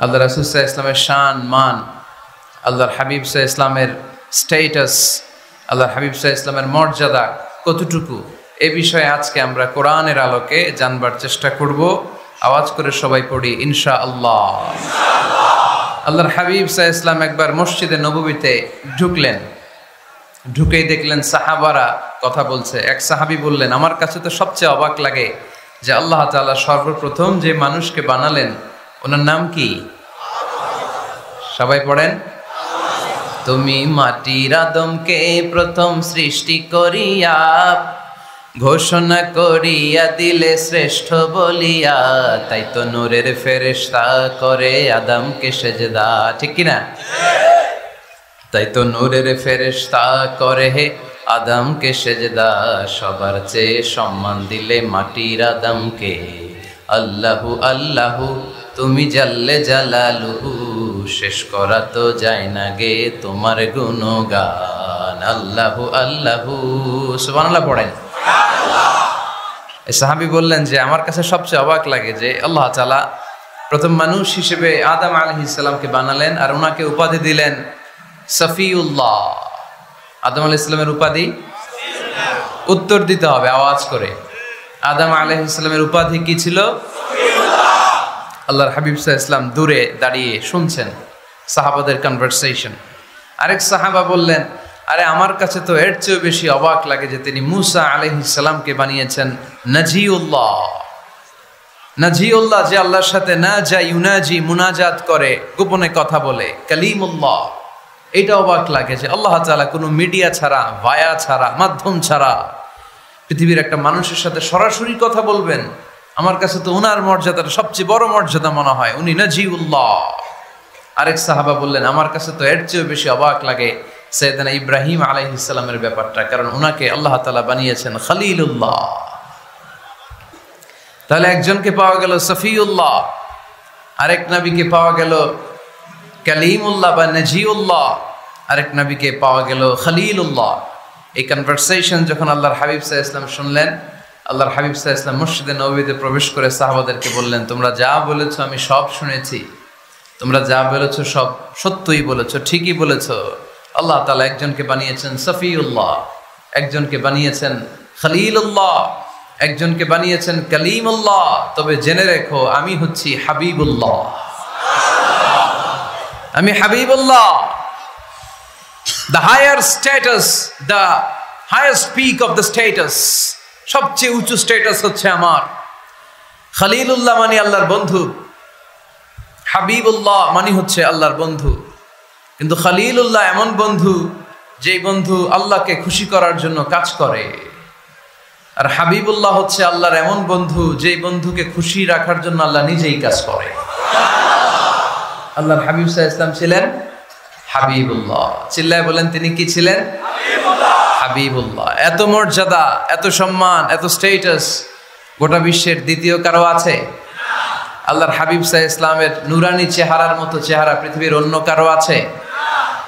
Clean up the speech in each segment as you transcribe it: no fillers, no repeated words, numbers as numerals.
আল্লাহ রাসূল সাল্লাল্লাহু আলাইহি ওয়াসাল্লামের শান মান, আল্লাহর হাবিব সাল্লাল্লাহু আলাইহি ওয়াসাল্লামের স্ট্যাটাস, আল্লাহর হাবিব সাল্লাল্লাহু আলাইহি ওয়াসাল্লামের মর্যাদা কতটুকু, এ বিষয়ে আজকে আমরা কোরআনের আলোকে জানবার চেষ্টা করব। আওয়াজ করে সবাই পড়ি ইনশাআল্লাহ। আল্লাহর হাবিব সাল্লাল্লাহু আলাইহি ওয়াসাল্লাম একবার মসজিদে নববীতে ঢুকলেন, ঢুকেই দেখলেন সাহাবারা কথা বলছে। এক সাহাবী বললেন, আমার কাছে তো সবচেয়ে অবাক লাগে যে আল্লাহ তাআলা সর্বপ্রথম যে মানুষকে বানালেন ওনার নাম কি? সবাই পড়েন, তুমি মাটির আদমকে প্রথম সৃষ্টি করিয়া ঘোষণা করিয়া দিলে শ্রেষ্ঠ বলিয়া, তাই তো নূরের ফেরেশতা করে আদমকে সেজদা। ঠিক কিনা? তাই তো নূরের ফেরেশতা করে আদমকে সেজদা, সবার চেয়ে সম্মান দিলে মাটির আদমকে। আল্লাহু আল্লাহু তুমি জাল্লে জালালুহু, শেষ করা তো যায় না গে তোমার গুণগান। আল্লাহু আল্লাহু, সুবহানাল্লাহ পড়েন। এই সাহাবী বললেন যে আমার কাছে সবচেয়ে অবাক লাগে যে আল্লাহ তাআলা প্রথম মানুষ হিসেবে আদম আলাইহিস সালামকে বানালেন আর ওনাকে উপাধি দিলেন সফিউল্লাহ। আদম আলাইহিস সালামের উপাধি উত্তর দিতে হবে আওয়াজ করে। আদম আলাইহিস সালামের উপাধি কি ছিল? আল্লাহর হাবিব সাল্লাল্লাহু আলাইহি ওয়াসাল্লাম দূরে দাঁড়িয়ে শুনছেন সাহাবাদের কনভারসেশন। আরেক সাহাবা বললেন, আরে আমার কাছে তো এর চেয়েও বেশি অবাক লাগে যে তিনি মুসা আলাইহিস সালামকে বানিয়েছেন নাজিউল্লাহ। নাজিউল্লাহ, যে আল্লাহর সাথে না যা ইউনাজি মুনাজাত করে, গোপনে কথা বলে, কালিমুল্লাহ। এটা অবাক লাগে যে আল্লাহ তাআলা কোনো মিডিয়া ছাড়া, ভায়া ছাড়া, মাধ্যম ছাড়া পৃথিবীর একটা মানুষের সাথে সরাসরি কথা বলবেন। আমার কাছে তো ওনার মর্যাদাটা সবচেয়ে বড় মর্যাদা মনে হয়, উনি নাজিউল্লাহ। আরেক সাহাবা বললেন, আমার কাছে তো এর চেয়েও বেশি অবাক লাগে সাইয়েদনা ইব্রাহিম আলাইহিস সালামের ব্যাপারটা, কারণ ওনাকে আল্লাহ তাআলা বানিয়েছেন খলিলুল্লাহ। তাহলে একজনকে পাওয়া গেল সফিউল্লাহ, আরেক নবীকে পাওয়া গেল কালিমুল্লাহ বা নাজিউল্লাহ, আরেক নবীকে পাওয়া গেল খলিলুল্লাহ। এই কনভারসেশন যখন আল্লাহর হাবিব সাল্লাল্লাহু আলাইহি ওয়াসাল্লাম শুনলেন, আল্লাহর হাবিব সাল্লাল্লাহু আলাইহি ওয়াসাল্লাম মসজিদে নববীতে প্রবেশ করে সাহাবাদেরকে বললেন, তোমরা যা বলেছো আমি সব শুনেছি, তোমরা যা বলেছো সব সত্যই বলেছো, ঠিকই বলেছো। আল্লাহ তাআলা একজনকে বানিয়েছেন সফিউল্লাহ, একজনকে বানিয়েছেন খলিলুল্লাহ, একজনকে বানিয়েছেন কালিমুল্লাহ। তবে জেনে রেখো আমি হচ্ছি হাবিবুল্লাহ, আমি Habibullah. The higher status, the highest peak of the status, সবচেয়ে উঁচু স্ট্যাটাস হচ্ছে আমার। খলিলুল্লাহ মানে আল্লাহর বন্ধু, হাবিবুল্লাহ মানে হচ্ছে আল্লাহর বন্ধু। কিন্তু খলিলুল্লাহ এমন বন্ধু যেই বন্ধু আল্লাহকে খুশি করার জন্য কাজ করে, আর হাবিবুল্লাহ হচ্ছে আল্লাহর এমন বন্ধু যেই বন্ধুকে খুশি রাখার জন্য আল্লাহ নিজেই কাজ করে। আল্লাহর হাবিব সাল্লাল্লাহু আলাইহি ওয়াসাল্লাম ছিলেন হাবিবুল্লাহ। চিল্লায় বলেন, তিনি কি ছিলেন? হাবিবুল্লাহ। এত মর্যাদা, এত সম্মান, এত স্ট্যাটাস গোটা বিশ্বের দ্বিতীয় কারো আছে? আল্লাহর হাবিব সাল্লাল্লাহু আলাইহি ওয়াসাল্লামের নুরানি চেহারার মতো চেহারা পৃথিবীর অন্য কারো আছে?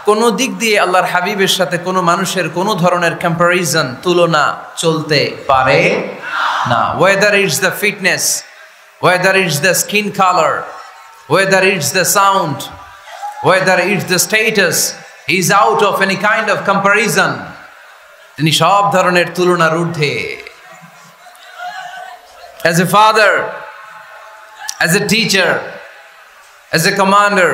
কোনো দিক দিয়ে আল্লাহর হাবিবের সাথে কোনো মানুষের কোনো ধরনের কম্প্যারিজন, তুলনা চলতে পারে না। Whether it's the fitness, whether it's the skin colour, whether it's the sound, whether it's the status, he is out of any kind of comparison. তিনি সব ধরনের তুলনার ঊর্ধ্বে। As a father, as a teacher, as a commander,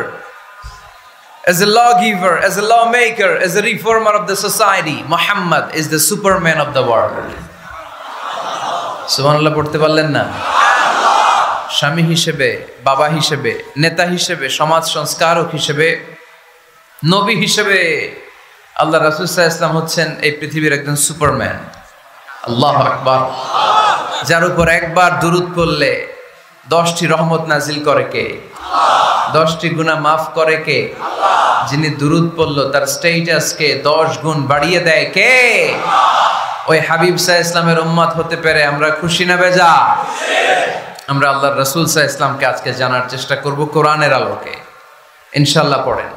as a lawgiver, as a lawmaker, as a reformer of the society, Muhammad is the superman of the world. সুবহানাল্লাহ পড়তে পারলেন না? স্বামী হিসেবে, বাবা হিসেবে, নেতা হিসেবে, সমাজ সংস্কারক হিসেবে, নবী হিসেবে আল্লাহ রাসূল সাল্লাল্লাহু আলাইহি ওয়াসাল্লাম হচ্ছেন এই পৃথিবীর একজন সুপারম্যান। আল্লাহু আকবার। যার উপর একবার দুরূদ পড়লে 10টি রহমত নাজিল করে কে? 10টি গুনাহ মাফ করে কে? যিনি দুরূদ পড়লো তার স্ট্যাটাসকে 10 গুণ বাড়িয়ে দেয় কে? ওই হাবিব সাল্লাল্লাহু আলাইহি ওয়াসাল্লামের উম্মত হতে পেরে আমরা খুশি না বেজা? আমরা আল্লাহর রাসূল সাল্লাল্লাহু আলাইহি ওয়াসাল্লামকে আজকে জানার চেষ্টা করব কোরআনের আলোকে। ইনশাআল্লাহ পড়েন।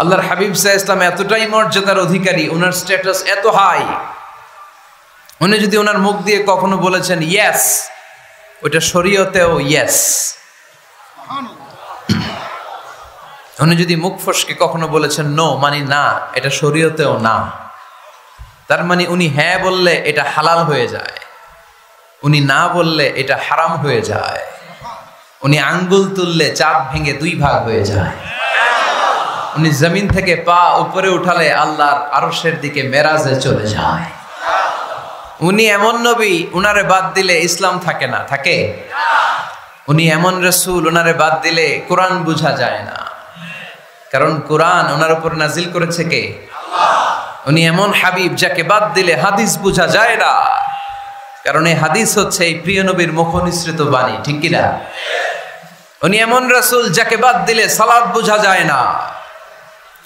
আল্লাহর হাবিব সাল্লাল্লাহু আলাইহি ওয়াসাল্লাম এতটাই মর্যাদার অধিকারী, ওনার স্ট্যাটাস এত হাই, উনি যদি ওনার মুখ দিয়ে কখনো বলেছেন ইয়েস, ওটা শরীয়তেও ইয়েস। উনি যদি মুখ ফসকে কখনো বলেছেন নো মানে না, এটা শরীয়তেও না, তার মানে উনি হ্যাঁ বললে এটা হালাল হয়ে যায়, উনি না বললে এটা হারাম হয়ে যায়, উনি আঙ্গুল তুললে চাঁদ ভেঙে 2 ভাগ হয়ে যায়, উনি জমিন থেকে পা উপরে উঠালে আল্লাহর আরশের দিকে মেরাজে চলে যায়। উনি এমন নবী, উনারে বাদ দিলে ইসলাম থাকে না, থাকে? উনি এমন রাসূল, উনারে বাদ দিলে কোরআন বোঝা যায় না, কারণ কোরআন ওনার উপর নাজিল করেছে কে? আল্লাহ। উনি এমন হাবিব, যাকে বাদ দিলে হাদিস বোঝা যায় না, কারণ এই হাদিস হচ্ছে এই প্রিয় নবীর মুখনিসৃত বাণী, ঠিক কি না? উনি এমন রাসূল, যাকে বাদ দিলে সালাত বোঝা যায় না,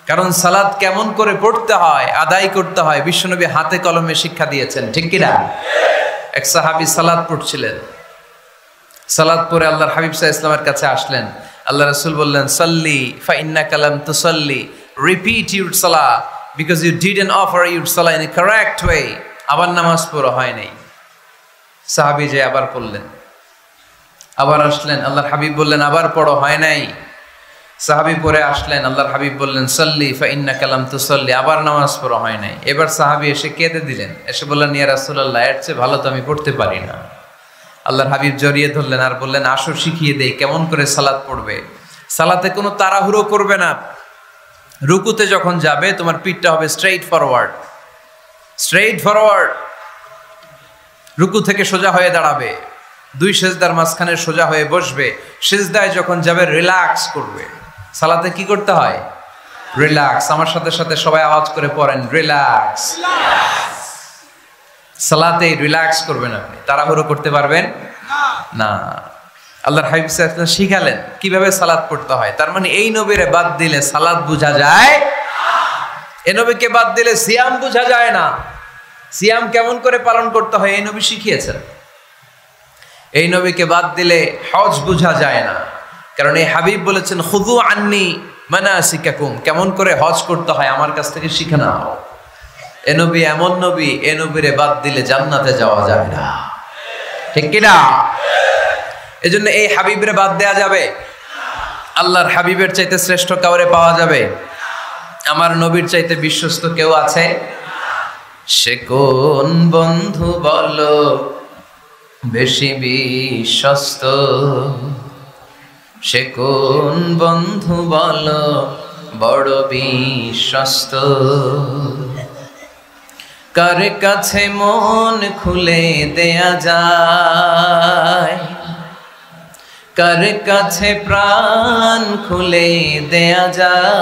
কারণ সালাত কেমন করে পড়তে হয়, আদায় করতে হয় বিশ্বনবী হাতে কলমে শিক্ষা দিয়েছেন, ঠিক কি না? এক সাহাবী সালাত পড়ছিলেন, সালাত পড়ে আল্লাহর হাবিব সাল্লাল্লাহু আলাইহি ওয়াসাল্লামের কাছে আসলেন। আল্লাহ রাসূল বললেন, সাল্লি ফা ইন্নাকা লাম তুসাল্লি, রিপিট ইউর সালাহ because you didn't offer your সালাহ ইন এ কারেক্ট ওয়ে। আবার নামাজ পড়া হয় নাই। সাহাবী যে আবার পড়লেন, আবার আসলেন, আল্লাহর হাবিব বললেন আবার পড়ো, হয় নাই। সাহাবী পরে আসলেন, আল্লাহর হাবিব বললেন সাল্লি ফা ইন্নাকা লাম তুসাল্লি, আবার নামাজ পড়া হয় নাই। এবার সাহাবী এসে কেঁদে দিলেন, এসে বললেন ইয়া রাসূলুল্লাহ, এর চেয়ে ভালো তো আমি পড়তে পারি না। আল্লাহর হাবিব জড়িয়ে ধরলেন আর বললেন, আসো শিখিয়ে দেই কেমন করে সালাত পড়বে। সালাতে কোনো তাড়াহুড়ো করবে না। রুকুতে যখন যাবে তোমার পিঠটা হবে স্ট্রেইট ফরওয়ার্ড, স্ট্রেইট ফরওয়ার্ড। রুকু থেকে সোজা হয়ে দাঁড়াবে, 2 সেজদার মাঝখানে সোজা হয়ে বসবে। সেজদায় যখন যাবে রিল্যাক্স করবে। সালাতে কি করতে হয়? রিল্যাক্স। আমার সাথে সাথে সবাই আওয়াজ করে পড়েন, রিল্যাক্স। সালাতে রিল্যাক্স করবেন, আপনি তাড়াহুড়ো করতে পারবেন না। আল্লাহর হাবিব সাল্লাল্লাহু আলাইহি ওয়াসাল্লাম শিখালেন কিভাবে সালাত পড়তে হয়। তার মানে এই নবীরে বাদ দিলে সালাত বোঝা যায় না, এই নবীকে বাদ দিলে সিয়াম বোঝা যায় না। সিয়াম কেমন করে পালন করতে হয় এই নবী শিখিয়েছেন। এই নবীকে বাদ দিলে হজ বোঝা যায় না, কারণ এই হাবিব বলেছেন খুযু আন্নী মানাসিকাকুম, কেমন করে হজ করতে হয় আমার কাছ থেকে শিখে নাও। এ নবী এমন নবী, এ নবীরে বাদ দিলে জান্নাতে যাওয়া যায় না, ঠিক কিনা? এজন্য এই হাবিবরে বাদ দেয়া যাবে? আল্লাহর হাবিবের চাইতে শ্রেষ্ঠ কাউরে পাওয়া যাবে? আমার নবীর চাইতে বিশ্বস্ত কেউ আছে? সে কোন বন্ধু বলো বেশি বিশ্বস্ত, সে কোন বন্ধু বলো বড় বিশ্বস্ত, কার কাছে মন খুলে দেয়া যায়, কার কাছে প্রাণ খুলে দেয়া যায়,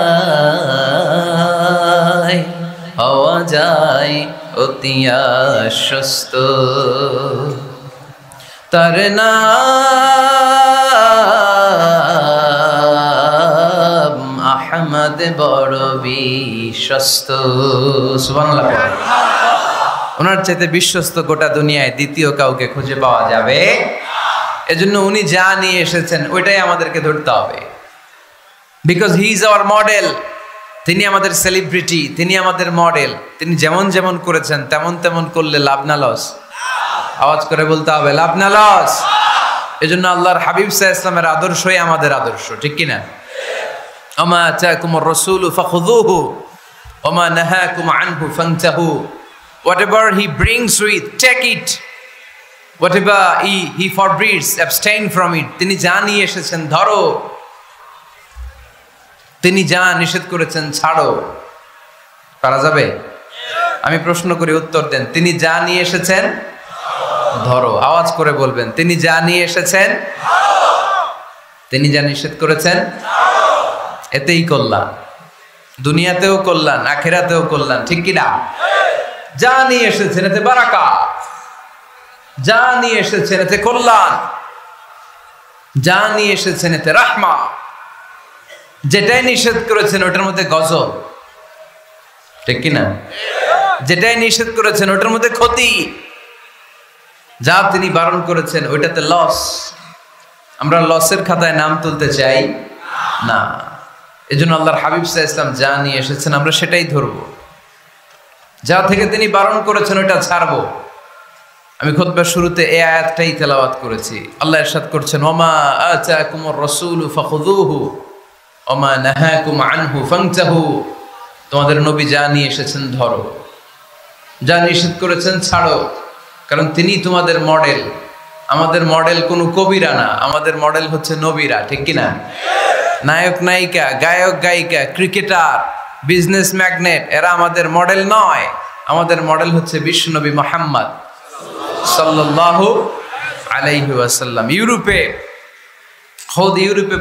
হওয়া যায় অতি আশ্বস্ত। তার নাম আহমদ, বড় বিশ্বস্ত। সুবহানাল্লাহ। ওনার চাইতে বিশ্বস্ত গোটা দুনিয়ায় দ্বিতীয় কাউকে খুঁজে পাওয়া যাবে? এজন্য উনি যা নিয়ে এসেছেন ওইটাই আমাদেরকে ধরতে হবে, because he is our model. তিনি আমাদের সেলিব্রিটি, তিনি আমাদের মডেল। তিনি যেমন যেমন করেছেন তেমন তেমন করলে লাভ না লস? আওয়াজ করে বলতে হবে, লাভ না লস? এজন্য আল্লাহর হাবিব সাল্লাল্লাহু আলাইহি ওয়াসাল্লামের আদর্শই আমাদের আদর্শ, ঠিক কিনা? আমা আতাকুমুর রাসূলু ফাখুযুহু ওমা নাহাকুম আনহু ফান্তাহু। Whatever he brings with, take it. Whatever he forbids, abstain from it. তিনি যা নিয়ে এসেছেন ধরো, তিনি যা নিষেধ করেছেন ছাড়ো। পারা যাবে? আমি প্রশ্ন করি, উত্তর দেন। তিনি যা নিয়ে এসেছেন ধরো। আওয়াজ করে বলবেন, তিনি যা নিয়ে এসেছেন, তিনি যা নিষেধ করেছেন, এতেই কল্যাণ। দুনিয়াতেও কল্যাণ, আখিরাতেও কল্যাণ, ঠিক কিনা? যা নিয়ে এসেছেন এতে বারাকাত, যা নিয়ে এসেছেন এতে কল্যাণ, যা নিয়ে এসেছেন এতে রাহমা। যেটাই নিষেধ করেছেন ওটার মধ্যে গজব, ঠিক কিনা? যেটাই নিষেধ করেছেন ওটার মধ্যে ক্ষতি, যা তিনি বারণ করেছেন ওইটাতে লস। আমরা লসের খাতায় নাম তুলতে চাই না। এজন্য আল্লাহর হাবিব সাল্লাল্লাহু আলাইহি ওয়াসাল্লাম যা নিয়ে এসেছেন আমরা সেটাই ধরবো, যা থেকে তিনি বারণ করেছেন ওইটা ছাড়বো। আমি খুতবার শুরুতে এই আয়াতটাই তেলাওয়াত করেছি। আল্লাহ ইরশাদ করছেন, ওমা আতাকুমুর রাসূলু ফাখুযুহু ওমা নাহাকুম আনহু ফান্তাহু, তোমাদের নবী যা নিয়ে এসেছেন ধরো, যা নিষেধ করেছেন ছাড়ো, কারণ তিনি তোমাদের মডেল। আমাদের মডেল কোনো কবিরা না, আমাদের মডেল হচ্ছে নবীরা, ঠিক কিনা? নায়ক নায়িকা, গায়ক গায়িকা, ক্রিকেটার, বিজনেস ম্যাগনেট, এরা আমাদের মডেল নয়। আমাদের মডেল হচ্ছে বিশ্বনবী মুহাম্মদ সাল্লাল্লাহু আলাইহি ওয়াসাল্লাম। ইউরোপে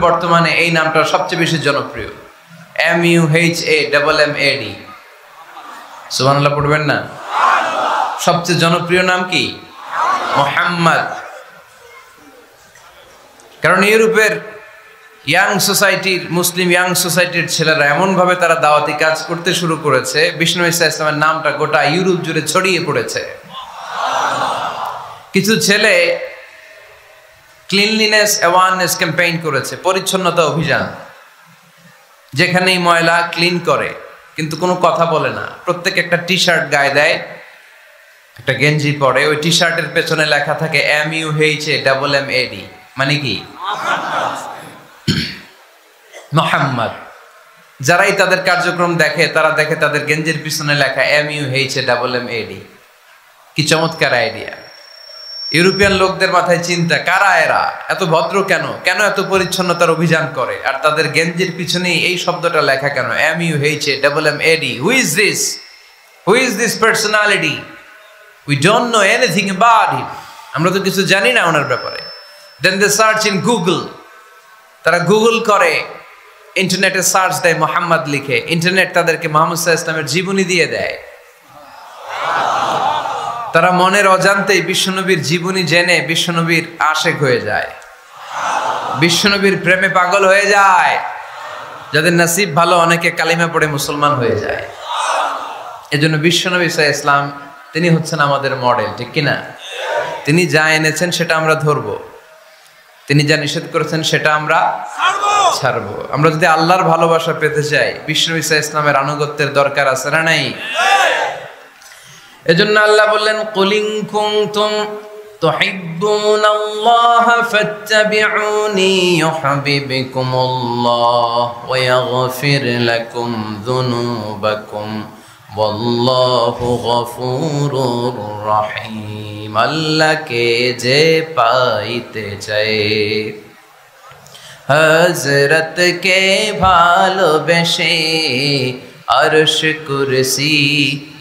বর্তমানে এই নামটা সবচেয়ে বেশি জনপ্রিয়, MUHAMMAD। সুবহানাল্লাহ পড়বেন না? সবচেয়ে জনপ্রিয় নাম কি? মুহাম্মদ। কারণ ইউরোপের ইয়াং সোসাইটির, মুসলিম ইয়াং সোসাইটির ছেলেরা এমনভাবে তারা দাওয়াতি কাজ করতে শুরু করেছে, বিষ্ণু ঈসা ইসলামের নামটা গোটা ইউরোপ জুড়ে ছড়িয়ে পড়েছে। কিছু ছেলে ক্লিনলিনেস অ্যাওয়ারনেস ক্যাম্পেইন করেছে, পরিচ্ছন্নতা অভিযান, যেখানেই ময়লা ক্লিন করে, কিন্তু কোনো কথা বলে না। প্রত্যেক একটা টি শার্ট গায়ে দেয়, একটা গেঞ্জি পরে, ওই টি শার্টের পেছনে লেখা থাকে MUHAMMAD, মানে কি? মুহাম্মদ। যারাই তাদের কার্যক্রম দেখে, তারা দেখে তাদের গেঞ্জির পিছনে লেখা MUHAMMAD। কি চমৎকার আইডিয়া! ইউরোপিয়ান লোকদের মাথায় চিন্তা, কারা এরা, এত ভদ্র কেন, কেন এত পরিচ্ছন্নতার অভিযান করে, আর তাদের গেঞ্জির পিছনেই এই শব্দটা লেখা কেন, MUHAMMAD? Who is this personality? We don't know anything about him. আমরা তো কিছু জানি না ওনার ব্যাপারে। দেন দে সার্চ ইন গুগল। তারা গুগল করে, ইন্টারনেটে সার্চ দেয় মোহাম্মদ লিখে, ইন্টারনেট তাদেরকে মুহাম্মদ সাল্লাল্লাহু আলাইহি ওয়াসাল্লামের জীবনী দিয়ে দেয়। তারা মনের অজান্তেই বিশ্বনবীর জীবনী জেনে বিশ্বনবীর আশেক হয়ে যায়, বিশ্বনবীর প্রেমে পাগল হয়ে যায়। যাদের নসিব ভালো, অনেকে কালিমা পড়ে মুসলমান হয়ে যায়। এজন্য বিশ্বনবী সাল্লাল্লাহু আলাইহি ওয়াসাল্লাম তিনি হচ্ছেন আমাদের মডেল, ঠিক কিনা? তিনি যা এনেছেন সেটা আমরা ধরবো, তিনি যা নিষেধ করেছেন সেটা আমরা ছাড়বো। আমরা যদি আল্লাহর ভালোবাসা পেতে চাই, বিশ্বনবী সাল্লাল্লাহু আলাইহি ওয়াসাল্লামের আনুগত্যের দরকার আছে না নাই? এজন্য আল্লাহ বললেন, কুল ইন কুনতুম তুহিব্বুনাল্লাহা ফাত্তাবিউনি ইউহিব্বুকুমুল্লাহ ওয়া ইয়াগফির লাকুম যুনুবাকুম ওয়াল্লাহু গফুরুর রহিম। আল্লাহকে যে পাইতে চায়, হযরতকে ভালোবেসে আরশ কুরসি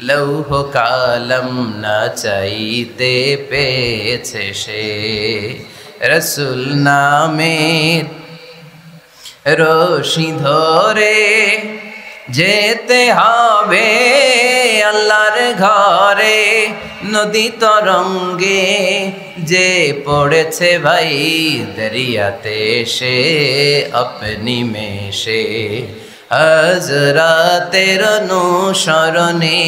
লৌহ কালম না চাইতে পেয়েছে সে। রাসূল নামের রশি ধরে যেতে হবে আল্লাহর ঘরে। নদী তরঙ্গে যে পড়েছে ভাই দরিয়াতে, সে আপনি মেশে হযরতের অনুসরণে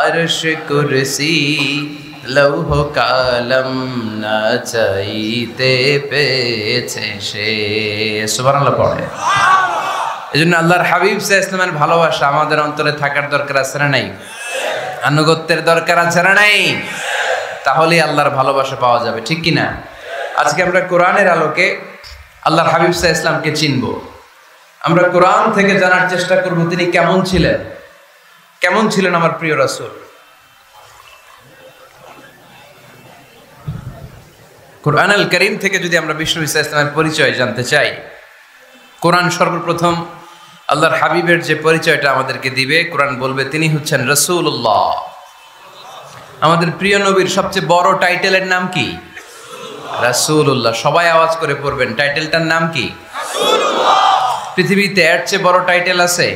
আরশ কুরসি লৌহ কালম না চাইতে পেয়েছে সে। সুবহানাল্লাহ পড়ে। এজন্য আল্লাহর হাবিব সাল্লাল্লাহু আলাইহি ওয়াসাল্লামের ভালোবাসা আমাদের অন্তরে থাকার দরকার আছে না নাই? আনুগত্যের দরকার আছে না নাই? তাহলেই আল্লাহর ভালোবাসা পাওয়া যাবে, ঠিক কিনা? আজকে আমরা কোরআনের আলোকে আল্লাহর হাবিব সাল্লাল্লাহু আলাইহি ওয়াসাল্লামকে চিনব। আমরা কোরআন থেকে জানার চেষ্টা করব তিনি কেমন ছিলেন, কেমন ছিলেন আমার প্রিয় রাসূল। কোরআনুল কারীম থেকে যদি আমরা বিষ্ণু ঈসা ইসলামের পরিচয় জানতে চাই, কোরআন সর্বপ্রথম আল্লাহর হাবিবের যে পরিচয়টা আমাদেরকে দিবে, কোরআন বলবে তিনি হচ্ছেন রাসূলুল্লাহ। আমাদের প্রিয় নবীর সবচেয়ে বড় টাইটেলের নাম কি? রাসূলুল্লাহ। সবাই আওয়াজ করে পড়বেন, টাইটেলটার নাম কি? রাসূলুল্লাহ। পৃথিবীতে এর চেয়ে বড় টাইটেল আছে?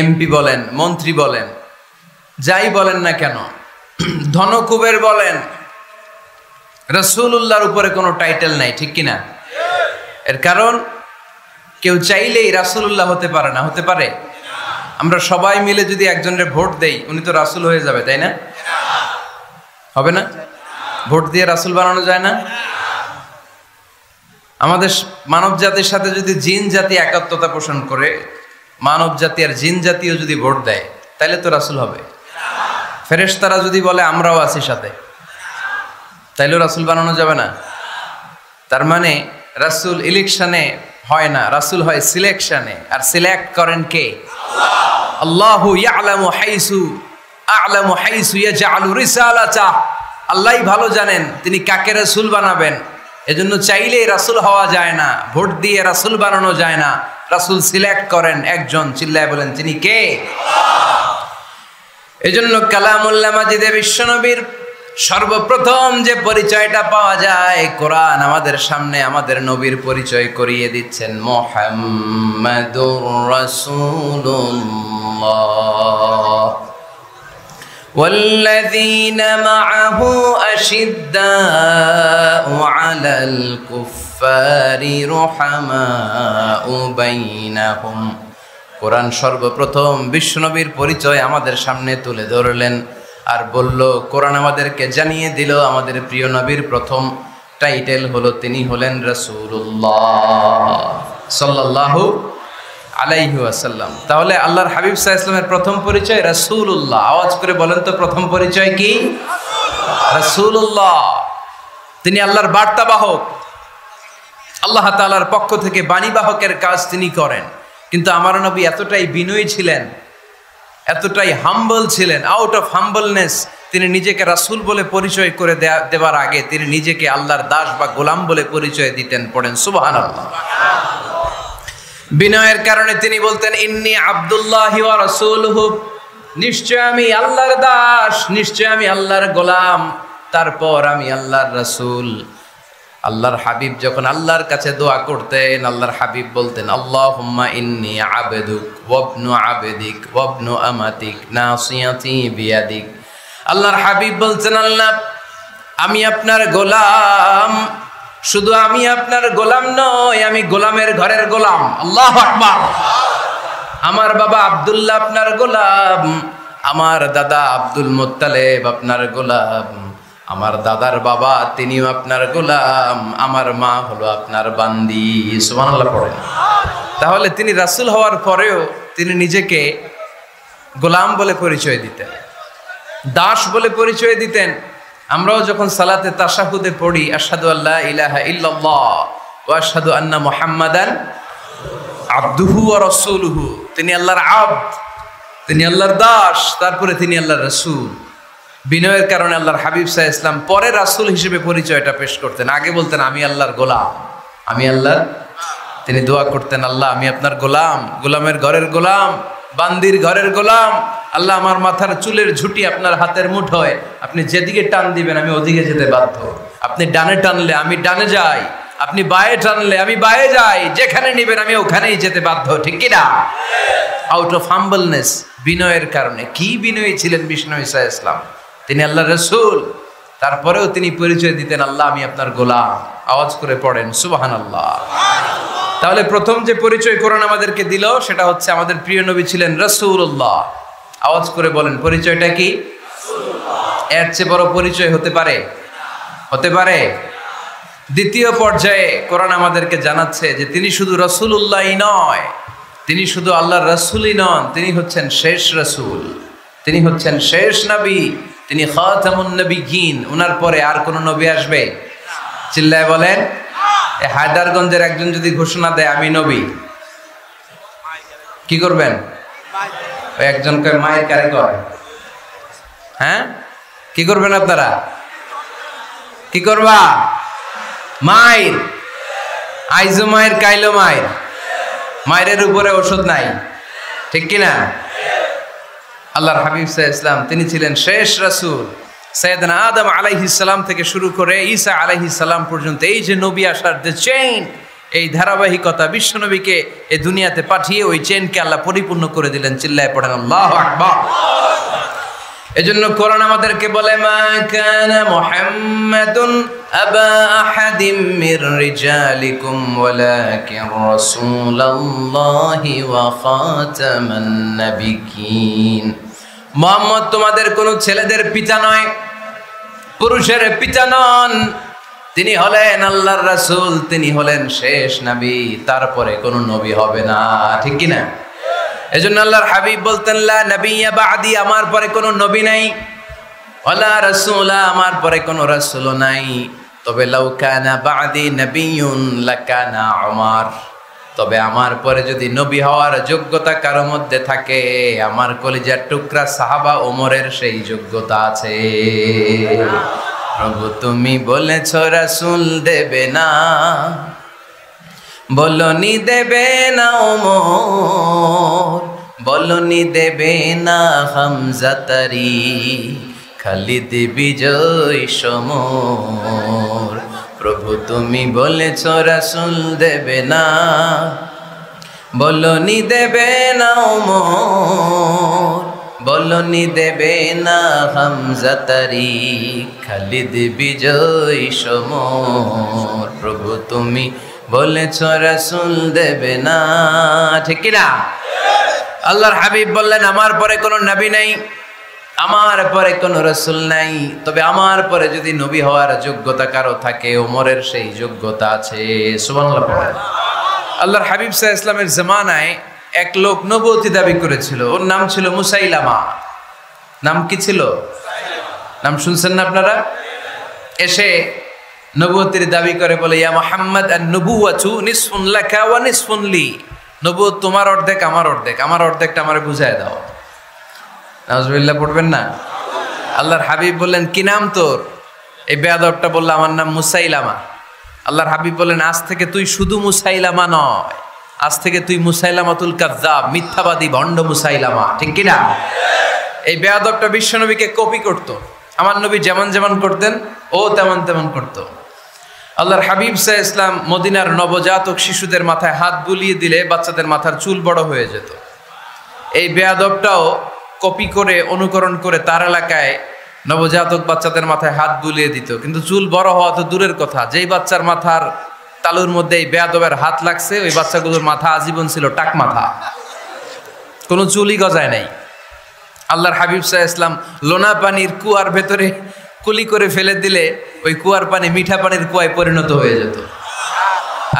এমপি বলেন, মন্ত্রী বলেন, যাই বলেন না কেন, ধনকুবের বলেন, রাসূলুল্লাহর উপরে কোনো টাইটেল নাই, ঠিক কিনা? এর কারণ কেউ চাইলেই রাসূলুল্লাহ হতে পারে না। হতে পারে? আমরা সবাই মিলে যদি একজনের ভোট দেই, উনি তো রাসূল হয়ে যাবে, তাই না? হবে না? ভোট দিয়ে রাসূল বানানো যায় না? আমাদের মানব জাতির সাথে যদি জিন জাতি একাত্মতা পোষণ করে, মানব জাতি আর জিন জাতিও যদি ভোট দেয়, তাহলে তো রাসূল হবে। ফেরেশতারা যদি বলে আমরাও আছি সাথে, তাইলেও রাসূল বানানো যাবে না। তার মানে রাসূল ইলেকশনে হয় না, রাসূল হয় সিলেকশনে। আর সিলেক্ট করেন কে? আল্লাহ। আল্লাহু ইয়ালামু হাইসু ইয়াজআলু রিসালাতা। আল্লাহই ভালো জানেন তিনি কাকে রাসূল বানাবেন। এজন্য চাইলেই রাসূল হওয়া যায় না, ভোট দিয়ে রাসূল বানানো যায় না। রাসূল সিলেক্ট করেন একজন, চিল্লায় বলেন তিনি কে? এজন্য কালামুল্লাহ মাজিদে বিশ্বনবীর সর্বপ্রথম যে পরিচয়টা পাওয়া যায়, কোরআন আমাদের সামনে আমাদের নবীর পরিচয় করিয়ে দিচ্ছেন, মুহাম্মাদুর রাসূলুল্লাহ والذين معه أشداء على الكفار رحماء بينهم। কোরআন সর্বপ্রথম বিশ্বনবীর পরিচয় আমাদের সামনে তুলে ধরলেন আর বলল, কোরআন আমাদেরকে জানিয়ে দিল আমাদের প্রিয় নবীর প্রথম টাইটেল হলো তিনি হলেন রাসূলুল্লাহ সাল্লাল্লাহু আলাইহি ওয়াসাল্লাম। তাহলে আল্লাহর হাবিব সাল্লাল্লাহু আলাইহি ওয়াসাল্লামের প্রথম পরিচয় রাসূলুল্লাহ। আওয়াজ করে বলেন তো প্রথম পরিচয় কি? রাসূলুল্লাহ। তিনি আল্লাহর বার্তাবাহক, আল্লাহ তাআলার পক্ষ থেকে বাণীবাহকের কাজ তিনি করেন। কিন্তু আমার নবী এতটাই বিনয়ী ছিলেন, এতটাই হাম্বল ছিলেন, আউট অফ হাম্বলনেস তিনি নিজেকে রাসূল বলে পরিচয় করে দেওয়ার আগে তিনি নিজেকে আল্লাহর দাস বা গোলাম বলে পরিচয় দিতেন। পড়েন সুবহানাল্লাহ। বিনয়ের কারণে তিনি বলতেন, ইন্নী আব্দুল্লাহি ওয়া রাসূলুহু, নিশ্চয় আমি আল্লাহর দাস, নিশ্চয় আমি আল্লাহর গোলাম, তারপর আমি আল্লাহর রাসূল। আল্লাহর হাবিব যখন আল্লাহর কাছে দোয়া করতেন, আল্লাহর হাবিব বলতেন, আল্লাহুম্মা ইন্নী আবদুক ওয়া ইবনু আবদিক ওয়া ইবনু আমাতিক নাসিয়াতি বিয়াদিক। আল্লাহর হাবিব বলছেন, আল্লাহ আমি আপনার গোলাম, শুধু আমি আপনার গোলাম নয়, আমি গোলামের ঘরের গোলাম। আল্লাহু আকবার। আমার বাবা আব্দুল্লাহ আপনার গোলাম, আমার দাদা আব্দুল মুত্তালিব আপনার গোলাম, আমার দাদার বাবা তিনিও আপনার গোলাম, আমার মা হলো আপনার বান্দি। সুবহানাল্লাহ পড়েন। তাহলে তিনি রাসূল হওয়ার পরেও তিনি নিজেকে গোলাম বলে পরিচয় দিতেন, দাস বলে পরিচয় দিতেন। আমরাও যখন সালাতে তাশাহুদে পড়ি, আশহাদু আল্লা ইলাহা ইল্লাল্লাহ ওয়া আশহাদু আন্না মুহাম্মাদান আবদুহু ওয়া রাসূলুহু, তিনি আল্লাহর আবদ, তিনি আল্লাহর দাস, তারপরে তিনি আল্লাহর রাসূল। বিনয়ের কারণে আল্লাহর হাবিব সাল্লাল্লাহু আলাইহি ওয়াসাল্লাম পরে রাসূল হিসেবে পরিচয়টা পেশ করতেন। আগে বলতেন আমি আল্লাহর গোলাম, আমি আল্লাহর। তিনি দোয়া করতেন, আল্লাহ আমি আপনার গোলাম, গোলামের ঘরের গোলাম, বান্দির ঘরের গোলাম। আল্লাহ আমার মাথার চুলের ঝুঁটি আপনার হাতের মুঠোয়, আপনি যেদিকে টান দিবেন আমি ওদিকে যেতে বাধ্য। আপনি ডানে টানলে আমি ডানে যাই, আপনি বায়ে টানলে আমি বায়ে যাই, যেখানে নিবেন আমি ওখানেই যেতে বাধ্য। ঠিক কি না? আউট অফ হাম্বলনেস, বিনয়ের কারণে। কি বিনয়ী ছিলেন বিষ্ণু ঈসা আলাইহিস সালাম। তিনি আল্লাহর রাসূল, তারপরেও তিনি পরিচয় দিতেন, আল্লাহ আমি আপনার গোলাম। আওয়াজ করে পড়েন সুবহানাল্লাহ। তাহলে প্রথম যে পরিচয় কোরআন আমাদেরকে দিল সেটা হচ্ছে আমাদের প্রিয় নবী ছিলেন রাসূলুল্লাহ। আওয়াজ করে বলেন পরিচয়টা কি? এর চেয়ে বড় পরিচয় হতে পারে? হতে পারে? দ্বিতীয় পর্যায়ে কোরআন আমাদেরকে জানাচ্ছে যে তিনি শুধু রাসূলুল্লাহই নয়, তিনি শুধু আল্লাহর রাসূলই নন, তিনি হচ্ছেন শেষ রাসূল, তিনি হচ্ছেন শেষ নবী, তিনি খাতামুন নবিয়্যিন। ওনার পরে আর কোন নবী আসবে? চিল্লায় বলেন। এই হায়দারগঞ্জের একজন যদি ঘোষণা দেয় আমি নবী, কি করবেন? ওই একজনকে মায়ের কারে কয়, হ্যাঁ কি করবেন আপনারা? কি করবা? মায়ের। আইজো মায়ের, কাইলো মায়ের, মায়ের উপরে ওষুধ নাই, ঠিক কিনা? আল্লাহর হাবিব সাল্লাল্লাহু আলাইহি ওয়াসাল্লাম তিনি ছিলেন শেষ রাসূল। সাইয়েদনা আদম আলাইহিস সালাম থেকে শুরু করে ঈসা আলাইহিস সালাম পর্যন্ত এই যে নবী আসার যে চেইন, এই ধারাবাহিকতা, বিশ্ব নবীকে এই দুনিয়াতে পাঠিয়ে ওই চেইনকে আল্লাহ পরিপূর্ণ করে দিলেন। চিল্লায় পড়েন আল্লাহু আকবার। এজন্য কোরআন আমাদেরকে বলে, মা কানা মুহাম্মাদুন আবা আহাদিম মির রিজালিকুম ওয়ালাকিন রাসূলুল্লাহি ওয়া খাতামান নাবিয়্যিন। মুহাম্মদ তোমাদের কোনো ছেলেদের পিতা নয়, পুরুষের পিতা নন, তিনি হলেন আল্লাহর রাসূল, তিনি হলেন শেষ নবী, তারপরে কোনো নবী হবে না। ঠিক কি না? এজন্য আল্লাহর হাবিব বলতেন, লা নবিয়্যা বা'দি, আমার পরে কোনো নবী নাই, ওয়ালা রাসূলা, আমার পরে কোনো রাসূলও নাই। তবে লাউ কানা বা'দি নবিয়্যুন লাকানা উমর, তবে আমার পরে যদি নবী হওয়ার যোগ্যতা কারো মধ্যে থাকে, আমার কলিজার টুকরা সাহাবা ওমরের সেই যোগ্যতা আছে। প্রভু তুমি বলেছ রাসূল দেবে না, বলনি দেবে না ওমর, বলনি দেবে না হামজা তারি, খালিদ বিজয় সমর। প্রভু তুমি বলেছ রাসূল দেবে না, বলনি দেবে না ওমর, বলনি দেবে না হামজা তারি, খালিদ বিজয় সমর। প্রভু তুমি বলেছ রাসূল দেবে না, ঠিক কি না? আল্লাহর হাবিব বললেন আমার পরে কোনো নবী নাই, আমার পরে কোনো রাসূল নাই, তবে আমার পরে যদি নবী হওয়ার যোগ্যতা কারো থাকে, ওমরের সেই যোগ্যতা আছে। সুবহানাল্লাহ পড়েন। আল্লাহর হাবিব সাল্লাল্লাহু আলাইহি ওয়াসাল্লামের জামানায় এক লোক নবুয়তি দাবি করেছিল, ওর নাম ছিল মুসাইলামা। নাম কি ছিল? নাম শুনছেন না আপনারা? এসে নবুয়তির দাবি করে বলে, ইয়া মুহাম্মদ আন-নবুওয়াতু নিসফুন লাকা ওয়া নিসফুন লি। নবুয়ত তোমার অর্ধেক, আমার অর্ধেক, আমার অর্ধেকটা আমারে বুঝায় দাও। নাউজুবিল্লাহ পড়বেন না? আল্লাহর হাবিব বললেন কি নাম তোর? এই বেয়াদবটা বলল আমার নাম মুসাইলামা। আল্লাহর হাবিব বললেন আজ থেকে তুই শুধু মুসাইলামা নয়, আজ থেকে তুই মুসাইলামাতুল কাযযাব, মিথ্যাবাদী ভণ্ড মুসাইলামা, ঠিক কি না? এই বেয়াদবটা বিশ্বনবীকে কপি করত। আমার নবী যেমন যেমন করতেন ও তেমন তেমন করত। আল্লাহর হাবিব সাল্লাল্লাহু আলাইহি ওয়াসাল্লাম মদিনার নবজাতক শিশুদের মাথায় হাত বুলিয়ে দিলে বাচ্চাদের মাথার চুল বড় হয়ে যেত। এই বেয়াদবটাও কপি করে অনুকরণ করে তার এলাকায় নবজাতক বাচ্চাদের মাথায় হাত বুলিয়ে দিত, কিন্তু চুল বড় হওয়া তো দূরের কথা, যেই বাচ্চার মাথার তালুর মধ্যে এই বেয়াদবের হাত লাগছে ওই বাচ্চাগুলোর মাথা আজীবন ছিল টাক মাথা, কোনো চুলই গজায় নাই। আল্লাহর হাবিব সাল্লাল্লাহু আলাইহি ওয়াসাল্লাম লোনা পানির কুয়ার ভেতরে কুলি করে ফেলে দিলে ওই কুয়ার পানি মিঠা পানির কুয়ায় পরিণত হয়ে যেত।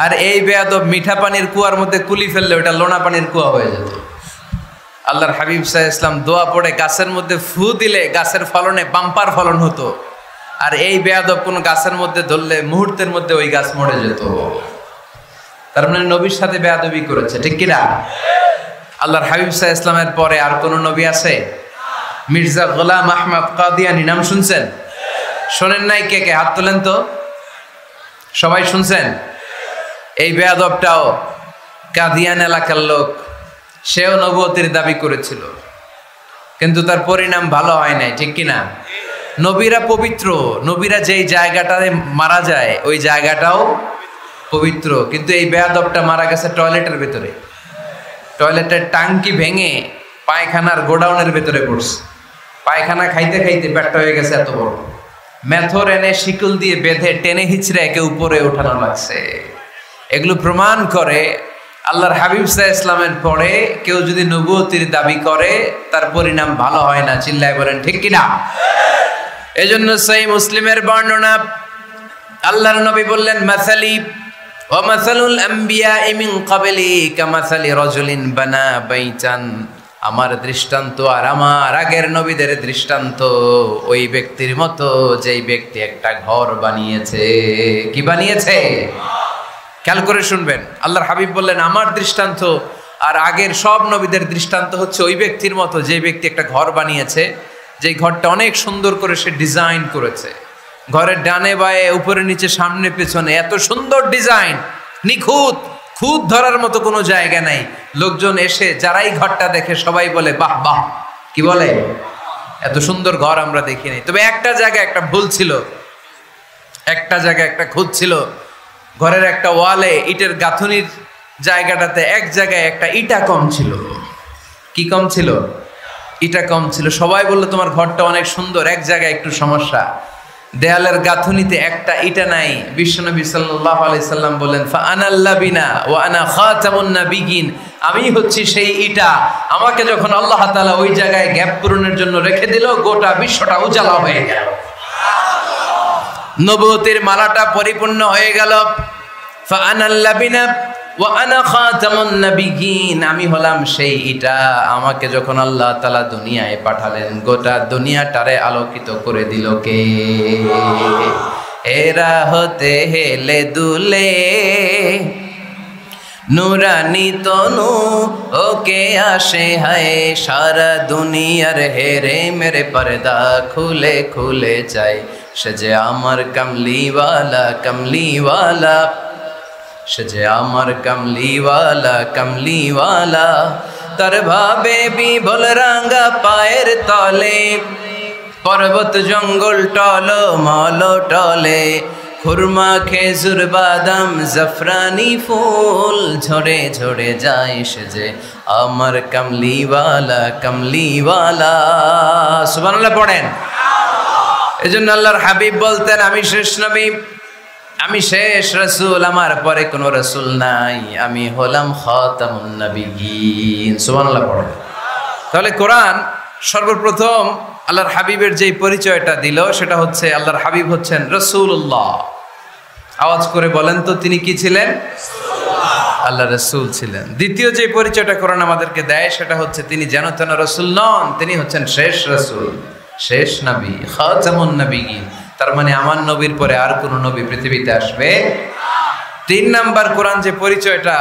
আর এই বেয়াদব মিঠা পানির কুয়ার মধ্যে কুলি ফেললে ওটা লোনা পানির কুয়া হয়ে যেত। আল্লাহর হাবিব সাল্লাল্লাহু আলাইহি ওয়াসাল্লাম দোয়া পড়ে গাছের মধ্যে ফু দিলে গাছের ফলনে বাম্পার ফলন হতো, আর এই বেয়াদব কোন গাছের মধ্যে ধরলে মুহূর্তের মধ্যে ওই গাছ মরে যেত। তার মানে নবীর সাথে বেয়াদবি করেছে, ঠিক কি না? আল্লাহর হাবিব সাল্লাল্লাহু আলাইহি ওয়াসাল্লামের পরে আর কোন নবী আছে? মির্জা গোলাম আহমদ কাদিয়ানী নাম শুনছেন? শোনেন নাই? কে কে হাত তোলেন তো, সবাই শুনছেন? এই বেয়াদবটাও কাদিয়ান এলাকার লোক, সেও নবুয়তির দাবি করেছিল, কিন্তু তার পরিণাম ভালো হয় নাই, ঠিক কি না? নবীরা পবিত্র, নবীরা যেই জায়গাটাতে মারা যায় ওই জায়গাটাও পবিত্র, কিন্তু এই বেয়াদবটা মারা গেছে টয়লেটের ভেতরে, টয়লেটের টাঙ্কি ভেঙে পায়খানার গোডাউনের ভেতরে পড়ছে। পায়খানা খাইতে খাইতে পেটটা হয়ে গেছে এত বড়, মেথর এনে শিকল দিয়ে বেঁধে টেনে হিচড়ে একে উপরে ওঠানো লাগছে। এগুলো প্রমাণ করে আল্লাহর হাবিব সাল্লাল্লাহু আলাইহি ওয়াসাল্লামের পরে কেউ যদি নবুয়তির দাবি করে তার পরিণাম ভালো হয় না। চিল্লায় বলেন ঠিক কিনা? এজন্য সহিহ মুসলিমের বর্ণনা, আল্লাহর নবী বললেন মাসালি ওয়া মাসালুল আম্বিয়া মিন ক্বাবলি কামাসালি রাজুলিন বানা বাইতান। আমার দৃষ্টান্ত আর আমার আগের নবীদের দৃষ্টান্ত ওই ব্যক্তির মতো যেই ব্যক্তি একটা ঘর বানিয়েছে। কি বানিয়েছে? খেয়াল করে শুনবেন। আল্লাহর হাবিব বললেন আমার দৃষ্টান্ত আর আগের সব নবীদের দৃষ্টান্ত হচ্ছে ওই ব্যক্তির মতো যে ব্যক্তি একটা ঘর বানিয়েছে, যেই ঘরটা অনেক সুন্দর করে সে ডিজাইন করেছে। ঘরের ডানে বায়ে উপরে নিচে সামনে পেছনে এত সুন্দর ডিজাইন, নিখুঁত, খুঁত ধরার মতো কোনো জায়গা নাই। লোকজন এসে যারাই ঘরটা দেখে সবাই বলে বাহ বাহ, কি বলে, এত সুন্দর ঘর আমরা দেখি নাই। তবে একটা জায়গায় একটা ভুল ছিল, একটা জায়গায় একটা খুঁত ছিল। ঘরের একটা ওয়ালে ইটের গাঁথুনির জায়গাটাতে এক জায়গায় একটা ইটা কম ছিল। কি কম ছিল? ইটা কম ছিল। সবাই বললো তোমার ঘরটা অনেক সুন্দর, এক জায়গায় একটু সমস্যা, দেয়ালের গাঁথুনিতে একটা ইটা নাই। বিশ্বনবী সাল্লাল্লাহু আলাইহি সাল্লাম বলেন ফা আনাল লাবিনা ওয়া আনা খাতামুন নাবিয়িন, আমি হচ্ছি সেই ইটা। আমাকে যখন আল্লাহ তাআলা ওই জায়গায় গ্যাপ পূরণের জন্য রেখে দিল, গোটা বিশ্বটা উজালা হয়ে গেল, নবুয়তের মালাটা পরিপূর্ণ হয়ে গেল। ফা আনাল লাবিনা ওয়া আনা খাতামুন নাবিয়িন, আমি হলাম সেই ইটা। আমাকে যখন আল্লাহ তাআলা দুনিয়ায় পাঠালেন, গোটা দুনিয়াটারে আলোকিত করে দিল কে? এরা হতে হেলে দুলে নুরানি তনু ওকে আসে হায় সারা দুনিয়ার হেরে মেরে পর্দা খুলে খুলে যায় সে যে আমার কমলিওয়ালা কমলিওয়ালা সে যে আমার কমলিওয়ালা কমলিওয়ালা তার ভাবে বিবল রাঙ্গা পায়ের তলে পর্বত জঙ্গল টল মল টলে খুরমা খেজুর বাদাম জাফরানি ফুল ঝরে ঝরে যায় সে যে আমার কমলিওয়ালা কমলিওয়ালা। সুবহানাল্লাহ পড়েন। এজন্য আল্লাহর হাবিব বলতেন আমি শেষ নবী, আমি শেষ রাসূল, আমার পরে কোনো রাসূল নাই, আমি হলাম খাতামুন নবিয়্যিন। সুবহানাল্লাহ পড়েন। তাহলে কোরআন সর্বপ্রথম আল্লাহর হাবিবের যেই পরিচয়টা দিল সেটা হচ্ছে আল্লাহর হাবিব হচ্ছেন রাসূলুল্লাহ। আওয়াজ করে বলেন তো তিনি কি ছিলেন? আল্লাহ রাসূল ছিলেন। দ্বিতীয় যে পরিচয়টা কোরআন আমাদেরকে দেয় সেটা হচ্ছে তিনি যেন তেন রাসূল নন, তিনি হচ্ছেন শেষ রাসূল, শেষ নবী, খাতামুন নবিয়্যিন। তার মানে আমার নবীর পরে আর কোন নবী পৃথিবীতে আসবে। তিন নাম্বার কোরআন যে পরিচয়টা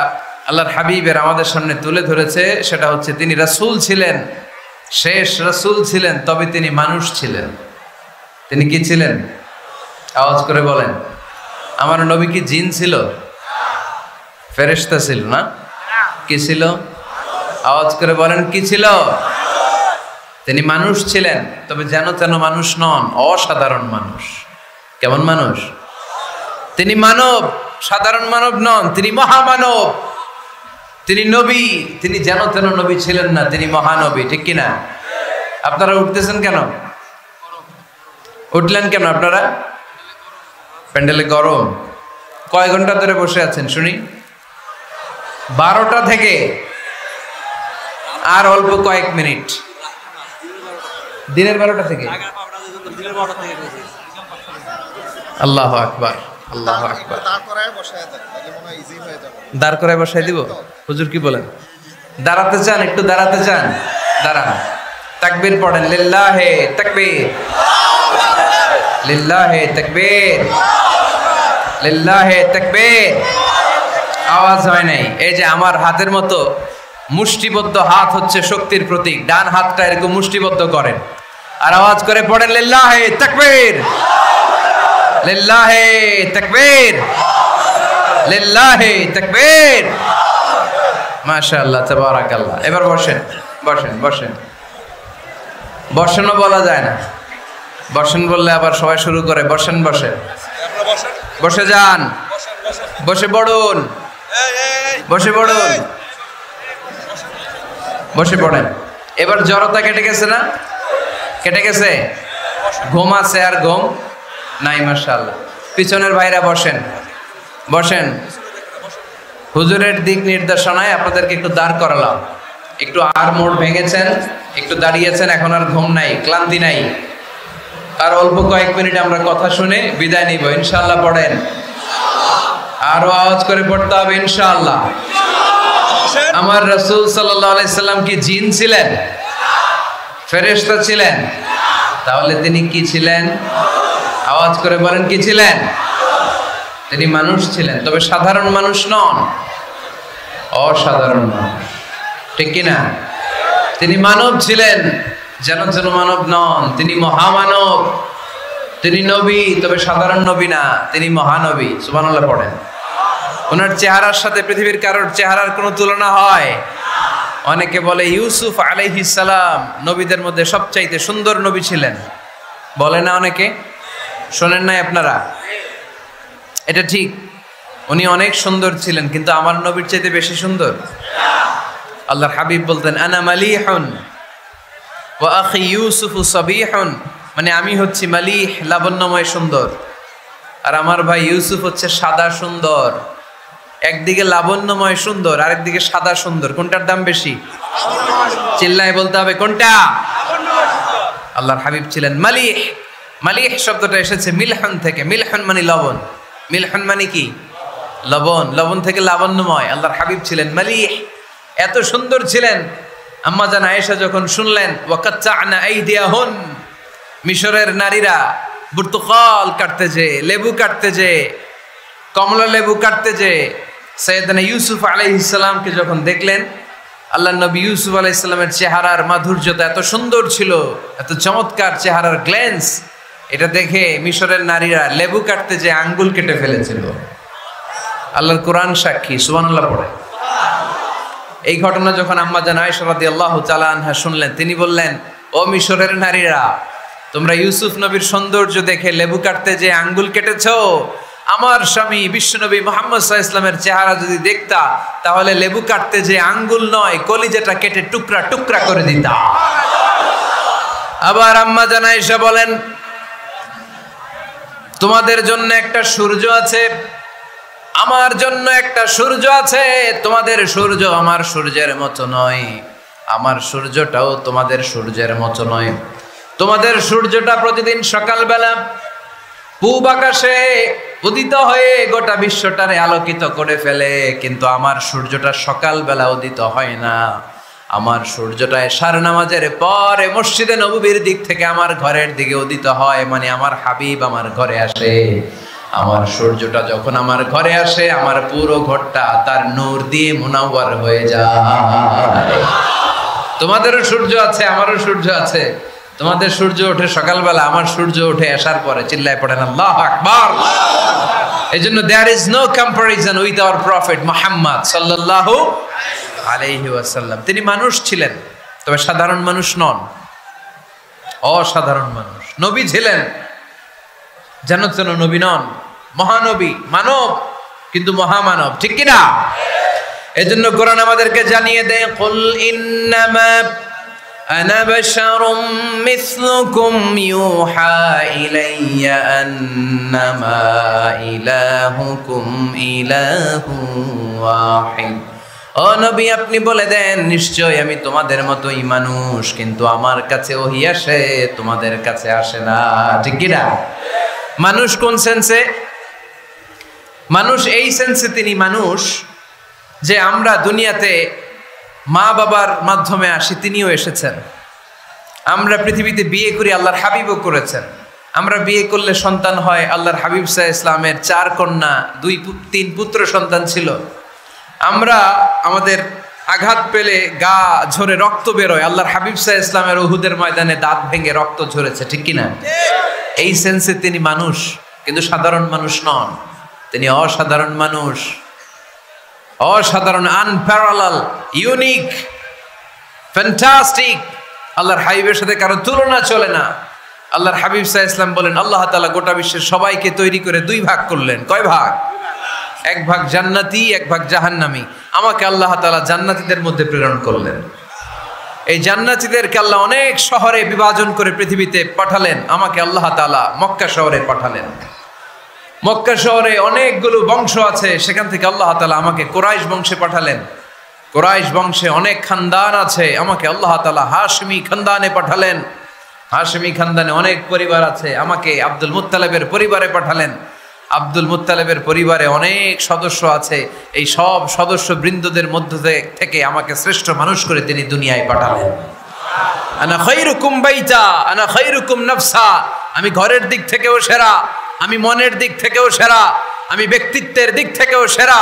আল্লাহর হাবিবের আমাদের সামনে তুলে ধরেছে সেটা হচ্ছে তিনি রাসূল ছিলেন, শেষ রাসূল ছিলেন, তবে তিনি মানুষ ছিলেন। তিনি কি ছিলেন? আওয়াজ করে বলেন। আমার নবী কি জিন ছিল? ফেরেশতা ছিল না? কি ছিল? আওয়াজ করে বলেন কি ছিল? তিনি মানুষ ছিলেন, তবে যেন তেন মানুষ নন, অসাধারণ মানুষ। কেমন মানুষ? তিনি মানব, সাধারণ মানব নন, তিনি মহামানব। তিনি নবী, তিনি যেন তেন নবী ছিলেন না, তিনি মহানবী। ঠিক কিনা? আপনারা উঠতেছেন কেন? উঠলেন কেন আপনারা? প্যান্ডেলে গরম। কয় ঘন্টা ধরে বসে আছেন শুনি? 12টা থেকে আর অল্প কয়েক মিনিট। দিনের 12টা থেকে। আল্লাহু আকবার, আল্লাহু আকবার। দাঁড় করায় বসায় দিব? হুজুর কি বলেন? দাঁড়াতে চান? একটু দাঁড়াতে চান? দাঁড়ান। তাকবীর পড়েন। লিল্লাহে তাকবীর, লিল্লাহে তাকবীর, লিল্লাহে তাকবীর। আওয়াজ হয় নাই। এই যে আমার হাতের মতো মুষ্টিবদ্ধ হাত হচ্ছে শক্তির প্রতীক। ডান হাতটা এরকম মুষ্টিবদ্ধ করেন আর আওয়াজ করে পড়েন লিল্লাহে তাকবীর, লিল্লাহে তাকবীর, লিল্লাহে তাকবীর। মাশাআল্লাহ, তাবারাকাল্লাহ। এবার বসেন, বসেন, বসেন। বসেনও বলা যায় না, বসেন বললে আবার সবাই শুরু করে বসেন বসেন। বসে যান, বসে পড়ুন, বসে পড়ুন, বসে পড়েন। এবার জড়তা কেটে গেছে না? কেটে গেছে? ঘুম আছে আর ঘুম নাই। মাশাআল্লাহ। পিছনের ভাইরা বসেন, বসেন। হুজুরের দিক নির্দেশনায় আপনাদেরকে একটু দাঁড় করালাম, একটু আর মোড় ভেঙেছেন, একটু দাঁড়িয়েছেন, এখন আর ঘুম নাই, ক্লান্তি নাই। আর অল্প কয়েক মিনিট আমরা কথা শুনে বিদায় নিব ইনশাআল্লাহ। পড়েন, আরো আওয়াজ করে পড়তে হবে ইনশাআল্লাহ। আমার রাসূল সাল্লাল্লাহু আলাইহি সাল্লাম কি জিন ছিলেন? ফেরেশতা ছিলেন? তাহলে তিনি কি ছিলেন? আওয়াজ করে বলেন কি ছিলেন? তিনি মানুষ ছিলেন, তবে সাধারণ মানুষ নন, অসাধারণ মানুষ। ঠিক কিনা? তিনি মানব ছিলেন, যেন যেন মানব নন, তিনি মহামানব। তিনি নবী, তবে সাধারণ নবী না, তিনি মহানবী। সুবহানাল্লাহ পড়েন। ওনার চেহারার সাথে পৃথিবীর কারোর চেহারার কোনো তুলনা হয়? অনেকে বলে ইউসুফ আলাইহিস সালাম নবীদের মধ্যে সবচাইতে সুন্দর নবী ছিলেন, বলে না অনেকে? শোনেন নাই আপনারা? এটা ঠিক, উনি অনেক সুন্দর ছিলেন, কিন্তু আমার নবীর চাইতে বেশি সুন্দর। আল্লাহর হাবিব বলতেন আনা মালিহুন ওয়া আখি ইউসুফু সাবিহুন, মানে আমি হচ্ছি মালিহ, লাবণ্যময় সুন্দর, আর আমার ভাই ইউসুফ হচ্ছে সাদা সুন্দর। একদিকে লাবণ্যময় সুন্দর, আরেকদিকে সাদা সুন্দর, কোনটার দাম বেশি? চিল্লায় বলতে হবে কোনটা? আল্লাহর হাবিব ছিলেন মালিহ। মালিহ শব্দটা এসেছে মিলহন থেকে। মিলহন মানে লবণ, মিলহন মানে কি? লবণ। লবণ থেকে লাবণ্যময়। আল্লাহর হাবিব ছিলেন মালিহ, এত সুন্দর ছিলেন। আম্মা জান আয়েশা যখন শুনলেন ওয়াকাত্তা'না আইদিয়াহুন, মিশরের নারীরা বুর্তুকাল কাটতে যে, লেবু কাটতে যে, কমলা লেবু কাটতে যে সাইয়েদনা ইউসুফ আলাইহিস সালামকে যখন দেখলেন, আল্লাহর নবী ইউসুফ আলাইহিস সালামের চেহারার মাধুর্যতা এত সুন্দর ছিল, এত চমৎকার চেহারার গ্ল্যান্স, এটা দেখে মিশরের নারীরা লেবু কাটতে যে আঙ্গুল কেটে ফেলেছিল। আল্লাহর কোরআন সাক্ষী, সুবহানাল্লাহ পড়ে। এই ঘটনা যখন আম্মা জান আয়েশা রাদিয়াল্লাহু তাআলা আনহা শুনলেন, তিনি বললেন, ও মিশরের নারীরা, তোমরা ইউসুফ নবীর সৌন্দর্য দেখে লেবু কাটতে যে আঙ্গুল কেটেছো, আমার স্বামী বিশ্বনবী মুহাম্মদ সাল্লাল্লাহু আলাইহি ওয়াসাল্লামের চেহারা যদি দেখতা, তাহলে লেবু কাটতে যে আঙ্গুল নয়, কলিজাটা কেটে টুকরা টুকরা করে দিতা। আবার আম্মা জান আয়েশা বলেন, তোমাদের জন্য একটা সূর্য আছে, আমার জন্য একটা সূর্য আছে। তোমাদের সূর্য আমার সূর্যের মতো নয়, আমার সূর্যটাও তোমাদের সূর্যের মতো নয়। তোমাদের সূর্যটা প্রতিদিন সকালবেলা পূব আকাশে উদিত হয়ে গোটা বিশ্বটারে আলোকিত করে ফেলে, কিন্তু আমার সূর্যটা সকালবেলা উদিত হয় না। আমার সূর্যটা এশার নামাজের পরে মসজিদে নববীর দিক থেকে আমার ঘরের দিকে উদিত হয়, মানে আমার হাবিব আমার ঘরে আসে। আমার সূর্যটা যখন আমার ঘরে আসে, আমার পুরো ঘরটা তার নূর দিয়ে মুনাওয়ার হয়ে যায়। তোমাদেরও সূর্য আছে, আমারও সূর্য আছে। তোমাদের সূর্য ওঠে সকালবেলা, আমার সূর্য ওঠে আসার পরে। চিল্লায় পড়েন আল্লাহু আকবার। এজন্য there is no comparison with our prophet Muhammad sallallahu আলাইহি ওয়াসাল্লাম। তিনি মানুষ ছিলেন, তবে সাধারণ মানুষ নন, অসাধারণ মানুষ। নবী ছিলেন, যেন তেন নবী নন, মহানবী, মানব কিন্তু মহামানব, ঠিক কি না? এজন্য কোরআন আমাদেরকে জানিয়ে দেয়, কুল ইন্নামা আনা বাশারুম মিসলুকুম ইউহা ইলাইয়া আন্নামা ইলাহুকুম ইলাহু ওয়াহিদ। ও নবী, আপনি বলে দেন, নিশ্চয় আমি তোমাদের মতোই মানুষ, কিন্তু আমার কাছে ওহী আসে, তোমাদের কাছে আসে না, ঠিক কি না? মানুষ কোন সেন্সে? মানুষ এই সেন্সে তিনি মানুষ যে আমরা দুনিয়াতে মা বাবার মাধ্যমে আসি, তিনিও এসেছেন। আমরা পৃথিবীতে বিয়ে করি, আল্লাহর হাবিবও করেছেন। আমরা বিয়ে করলে সন্তান হয়। আল্লাহর হাবিব সাল্লাল্লাহু আলাইহি ওয়াসাল্লামের 4 কন্যা, 3 পুত্র সন্তান ছিল। আমরা আমাদের আঘাত পেলে গা ঝরে রক্ত বেরোয়, আল্লাহর হাবিব সাল্লাল্লাহু আলাইহি ওয়াসাল্লামের উহুদের ময়দানে দাঁত ভেঙে রক্ত ঝরেছে, ঠিক কি না? এই সেন্সে তিনি মানুষ, কিন্তু সাধারণ মানুষ নন। তিনি অসাধারণ মানুষ, অসাধারণ, আনপ্যারালাল, ইউনিক, ফ্যান্টাস্টিক। আল্লাহর হাবিবের সাথে কারো তুলনা চলে না। আল্লাহর হাবিব সাল্লাল্লাহু আলাইহি ওয়াসাল্লাম বলেন, আল্লাহ তাআলা গোটা বিশ্বের সবাইকে তৈরি করে 2 ভাগ করলেন। কয় ভাগ? 1 ভাগ জান্নাতি, 1 ভাগ জাহান্নামী। আমাকে আল্লাহ তাআলা জান্নাতীদের মধ্যে প্রেরণ করলেন। এই জান্নাতীদেরকে আল্লাহ অনেক শহরে বিভাজন করে পৃথিবীতে পাঠালেন। আমাকে আল্লাহ তাআলা মক্কা শহরে পাঠালেন। মক্কা শহরে অনেকগুলো বংশ আছে, সেখান থেকে আল্লাহ তাআলা আমাকে কুরাইশ বংশে পাঠালেন। কুরাইশ বংশে অনেক খানদান আছে, আমাকে আল্লাহ তাআলা হাশমি খানদানে পাঠালেন। হাশমি খানদানে অনেক পরিবার আছে, আমাকে আব্দুল মুত্তালিবের পরিবারে পাঠালেন। আব্দুল মুত্তালিবের পরিবারে অনেক সদস্য আছে, এই সব সদস্য বৃন্দদের মধ্য থেকে আমাকে শ্রেষ্ঠ মানুষ করে তিনি দুনিয়ায় পাঠালেন। আনা খায়রুকুম বাইতা আনা খায়রুকুম নাফসা। আমি ঘরের দিক থেকেও সেরা, আমি মনের দিক থেকেও সেরা, আমি ব্যক্তিত্বের দিক থেকেও সেরা।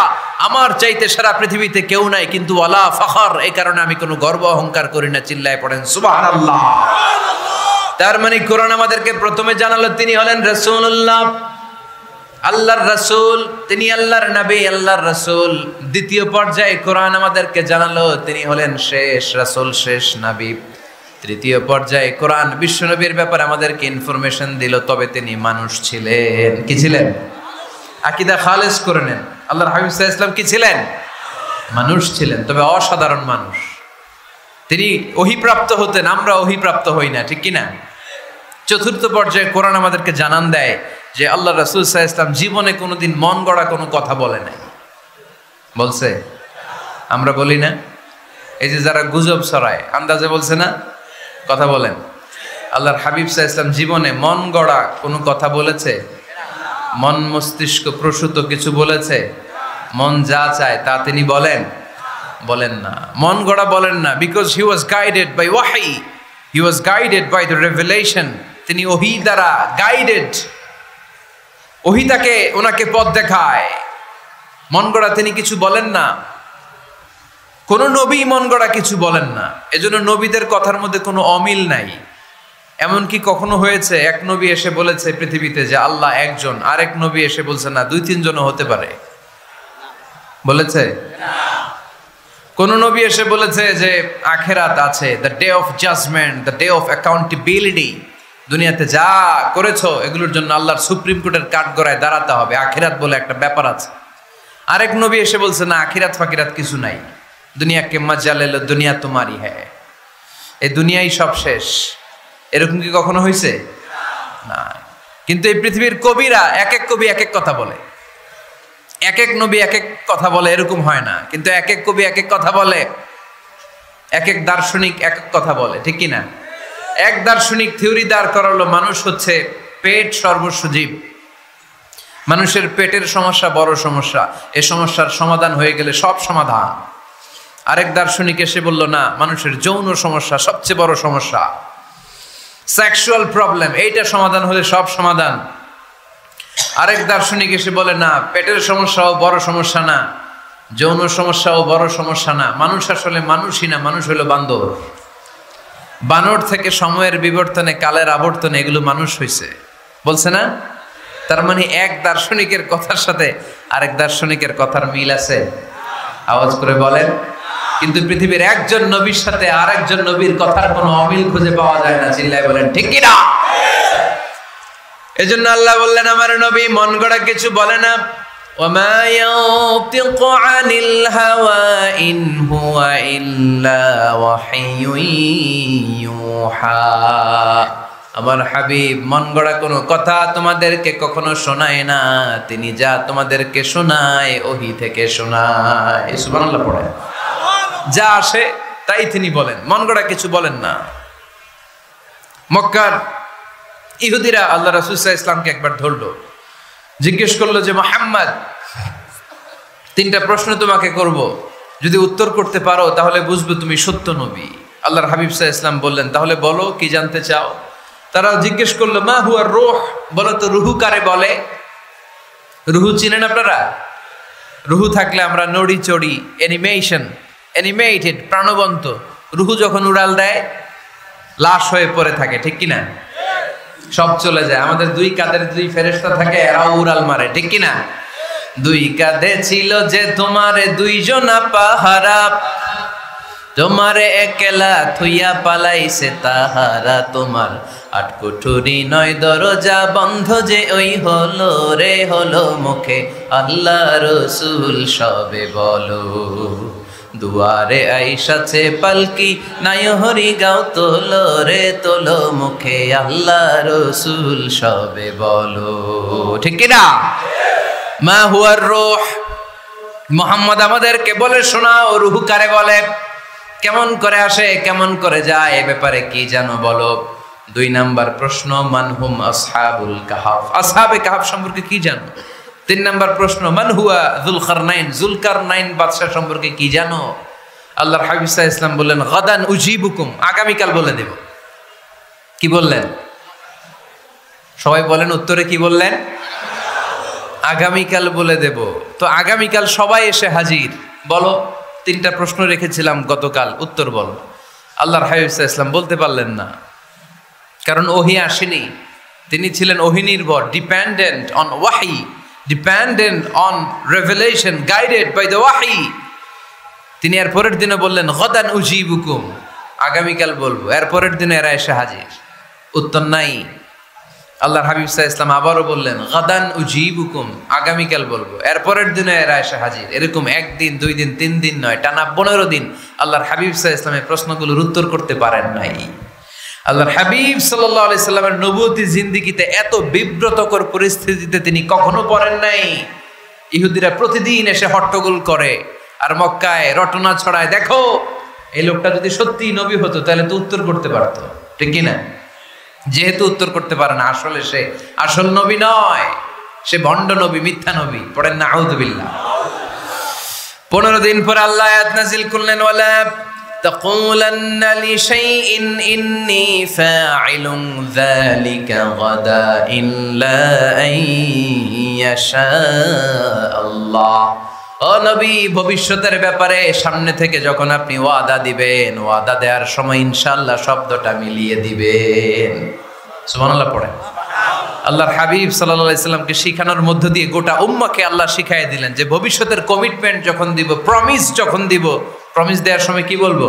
আমার চাইতে সেরা পৃথিবীতে কেউ নাই, কিন্তু ওয়ালা ফখর, এই কারণে আমি কোনো গর্ব অহংকার করি না। চিল্লায় পড়েন সুবহানাল্লাহ। তার মানে কোরআন আমাদেরকে প্রথমে জানালো তিনি হলেন রাসূলুল্লাহ, আল্লাহর রাসূল, তিনি আল্লাহর নবী, আল্লাহর রাসূল। দ্বিতীয় পর্যায়ে কোরআন আমাদেরকে জানালো তিনি হলেন শেষ রাসূল, শেষ নবী। তৃতীয় পর্যায়ে কোরআন বিশ্বনবীর ব্যাপারে আমাদেরকে ইনফরমেশন দিল, তবে তিনি মানুষ ছিলেন। কি ছিলেন? আকীদা খালেস করে নেন। আল্লাহর হাবিব সাল্লাল্লাহু আলাইহি ওয়াসাল্লাম কি ছিলেন? মানুষ ছিলেন, তবে অসাধারণ মানুষ। তিনি ওহীপ্রাপ্ত হতেন, আমরা ওহীপ্রাপ্ত হই না, ঠিক কি না? চতুর্থ পর্যায়ে কোরআন আমাদেরকে জানান দেয় যে আল্লাহ রাসূল সাল্লাল্লাহু আলাইহি ওয়াসাল্লাম জীবনে কোনোদিন মন গড়া কোনো কথা বলে নাই। বলছে? আমরা বলি না? এই যে যারা গুজব ছড়ায়, আন্দাজে বলছে না? কথা বলেন। আল্লাহর হাবিব সাল্লাল্লাহু আলাইহি ওয়াসাল্লাম জীবনে মন গড়া কোনো কথা বলেছে? মন মস্তিষ্ক প্রসূত কিছু বলেছে? মন যা চায় তা তিনি বলেন? বলেন না। মন গড়া বলেন না, because he was guided by ওয়াহি, he was guided by the revelation. তিনি ওহী দ্বারা গাইডেড, ওহী তাকে ওনাকে পথ দেখায়। মন গড়া তিনি কিছু বলেন না, কোন নবী মন গড়া কিছু বলেন না। এজন্য নবীদের কথার মধ্যে কোনো অমিল নাই। এমনকি কখনো হয়েছে এক নবী এসে বলেছে পৃথিবীতে যে আল্লাহ একজন, আরেক নবী এসে বলছে না 2-3 জনও হতে পারে? বলেছে? কোন নবী এসে বলেছে যে আখিরাত আছে, the day of judgement, the day of accountability, দুনিয়াতে যা করেছো এগুলোর জন্য আল্লাহর সুপ্রিম কোর্টের কাঠগড়ায় দাঁড়াতে হবে, আখিরাত বলে একটা ব্যাপার আছে? আরেক নবী এসে বলছে না আখিরাত ফাকিরাত কিছু নাই, দুনিয়াকে মজা লেলো, দুনিয়া তোমারই হ্যাঁ, এই দুনিয়াই সব শেষ। এরকম কি কখনো হয়েছে? না। কিন্তু এই পৃথিবীর কবিরা এক এক কবি এক এক কথা বলে, এক এক নবী এক এক কথা বলে, এরকম হয় না। কিন্তু এক এক কবি এক এক কথা বলে, এক এক দার্শনিক এক এক কথা বলে, ঠিক কি না? এক দার্শনিক থিওরি দাঁড় করালো মানুষ হচ্ছে পেট সর্বস্ব জীব, মানুষের পেটের সমস্যা বড় সমস্যা, এই সমস্যার সমাধান হয়ে গেলে সব সমাধান। আরেক দার্শনিক এসে বলল না, মানুষের যৌন সমস্যা সবচেয়ে বড় সমস্যা, সেক্সুয়াল প্রবলেম, এইটা সমাধান হলে সব সমাধান। আরেক দার্শনিক এসে বলে না, পেটের সমস্যাও বড় সমস্যা না, যৌন সমস্যাও বড় সমস্যা না, মানুষ আসলে মানুষই না, মানুষ হলো বান্দর। বানর থেকে সময়ের বিবর্তনে, কালের আবর্তনে এগুলো মানুষ হয়েছে, বলছে না? তার মানে এক দার্শনিকের কথার সাথে আরেক দার্শনিকের কথার মিল আছে? আওয়াজ করে বলেন। কিন্তু পৃথিবীর একজন নবীর সাথে আরেকজন নবীর কথার কোনো অমিল খুঁজে পাওয়া যায় না, চিল্লায় বলেন ঠিক কি না? এজন্য আল্লাহ বললেন আমার নবী মন গড়া কিছু বলে না। ওয়ামা ইয়ানতিকু আনিল হাওয়া ইন হুয়া ইল্লা ওয়াহয়ুন ইউহা। আমার হাবিব মন গড়া কোনো কথা তোমাদেরকে কখনো শোনায় না, তিনি যা তোমাদেরকে শোনায় ওহী থেকে শোনায়। সুবহানাল্লাহ পড়ে, যা আসে তাই তিনি বলেন, মন গড়া কিছু বলেন না। মক্কার ইহুদিরা আল্লাহ রাসূল সাল্লাল্লাহু আলাইহি ওয়াসাল্লামকে একবার ধরলো, জিজ্ঞেস করলো যে মুহাম্মদ 3টা প্রশ্ন তোমাকে করব, যদি উত্তর করতে পারো তাহলে বুঝবো তুমি সত্য নবী। আল্লাহর হাবিব সাল্লাল্লাহু আলাইহি ওয়াসাল্লাম বললেন তাহলে বলো কি জানতে চাও। তারা জিজ্ঞেস করলো মা হুয়া রূহ, বলো তো রুহু কারে বলে? রুহু চিনেন আপনারা? রুহু থাকলে আমরা নড়ি চড়ি, অ্যানিমেটেড, প্রাণবন্ত। রুহু যখন উড়াল দেয় লাশ হয়ে পড়ে থাকে, ঠিক কিনা? সব চলে যায়। আমাদের 2 কাঁধের 2 ফেরেশতা থাকে, এরাও উড়াল মারে, ঠিক কিনা? 2 কাঁধে ছিল যে তোমারে 2 জনা পাহারা, তোমারে একলা থুইয়া পালাইছে তাহারা, তোমার 8 কুঠুরি 9 দরজা বন্ধ যে ওই হলো রে হলো মুখে আল্লাহ রসুল সবে বলো, দুয়ারে আইসাছে পালকি নাই হরি গাও তোলো রে তোলো মুখে আল্লাহ রসুল সবে বলো, ঠিক কিনা? মা হুয়ার রূহ, মুহাম্মদ আমাদেরকে বলে শোনাও রুহু কারে বলে, কেমন করে আসে, কেমন করে যায়, এ ব্যাপারে কি জানো বলো। 2 নাম্বার প্রশ্ন মানহুম আসহাবুল কাহাফ, আসহাবে কাহাফ সম্পর্কে কি জানো। 3 নাম্বার প্রশ্ন মান হুয়া যুলকারনাইন, যুলকারনাইন বাদশা সম্পর্কে কি জানো। আল্লাহর হাবিব সাল্লাল্লাহু আলাইহি ওয়াসাল্লাম বললেন গাদান উজিবুকুম, আগামীকাল বলে দেব। কি বললেন? সবাই বলেন উত্তরে কি বললেন? আগামীকাল বলে দেব। তো আগামীকাল সবাই এসে হাজির, বলো 3টা প্রশ্ন রেখেছিলাম গতকাল, উত্তর বলো। আল্লাহর হাবিব সাল্লাল্লাহু আলাইহি ওয়াসাল্লাম বলতে পারলেন না, কারণ ওহী আসেনি। তিনি ছিলেন ওহী নির্ভর, ডিপেন্ডেন্ট অন ওয়াহি, dependent on revelation, guided by the ওয়াহি। তিনি এর পরের দিনে বললেন গাদান উজিবুকুম, আগামীকাল বলবো। এর পরের দিনে এরা এসে হাজির, উত্তর নাই। আল্লাহর হাবিব সাল্লাল্লাহু আলাইহি ওয়াসাল্লাম আবারও বললেন গাদান উজিবুকুম, আগামীকাল বলবো। এর পরের দিনে এরা এসে হাজির। এরকম 1 দিন 2 দিন 3 দিন নয়, টানা 15 দিন আল্লাহর হাবিব সাল্লাল্লাহু আলাইহি ওয়াসাল্লামের প্রশ্নগুলোর উত্তর করতে পারেন নাই। আল্লাহর হাবিব সাল্লাল্লাহু আলাইহি সাল্লামের নবুয়তি জিন্দেগিতে এত বিব্রতকর পরিস্থিতিতে তিনি কখনো পড়েন নাই। ইহুদিরা প্রতিদিন এসে হট্টগোল করে আর মক্কায় রটনা ছড়ায়, দেখো এই লোকটা যদি সত্যি নবী হতো তাহলে তো উত্তর করতে পারতো, ঠিক কি না? যেহেতু উত্তর করতে পারে না, আসলে সে আসল নবী নয়, সে ভণ্ড নবী, মিথ্যা নবী। পড়েন না আউযুবিল্লাহ। 15 দিন পর আল্লাহ আয়াত নাযিল করলেন ওয়ালা তাকুলান্না লিশাইইন ইন্নী ফাইলুন যালিকা গাদা ইল্লা আন ইয়াশা আল্লাহ। ও নবী, ভবিষ্যতের ব্যাপারে সামনে থেকে যখন আপনি ওয়াদা দিবেন, ওয়াদা দেওয়ার সময় ইনশাআল্লাহ শব্দটা মিলিয়ে দিবেন। সুবহানাল্লাহ পড়ে। আল্লাহর হাবিব সাল্লাল্লাহু আলাইহি সাল্লামকে শিখানোর মধ্য দিয়ে গোটা উম্মাহকে আল্লাহ শিখাইয়ে দিলেন যে ভবিষ্যতের কমিটমেন্ট যখন দিব, প্রমিস যখন দিব, প্রমিস দেওয়ার সময় কি বলবো?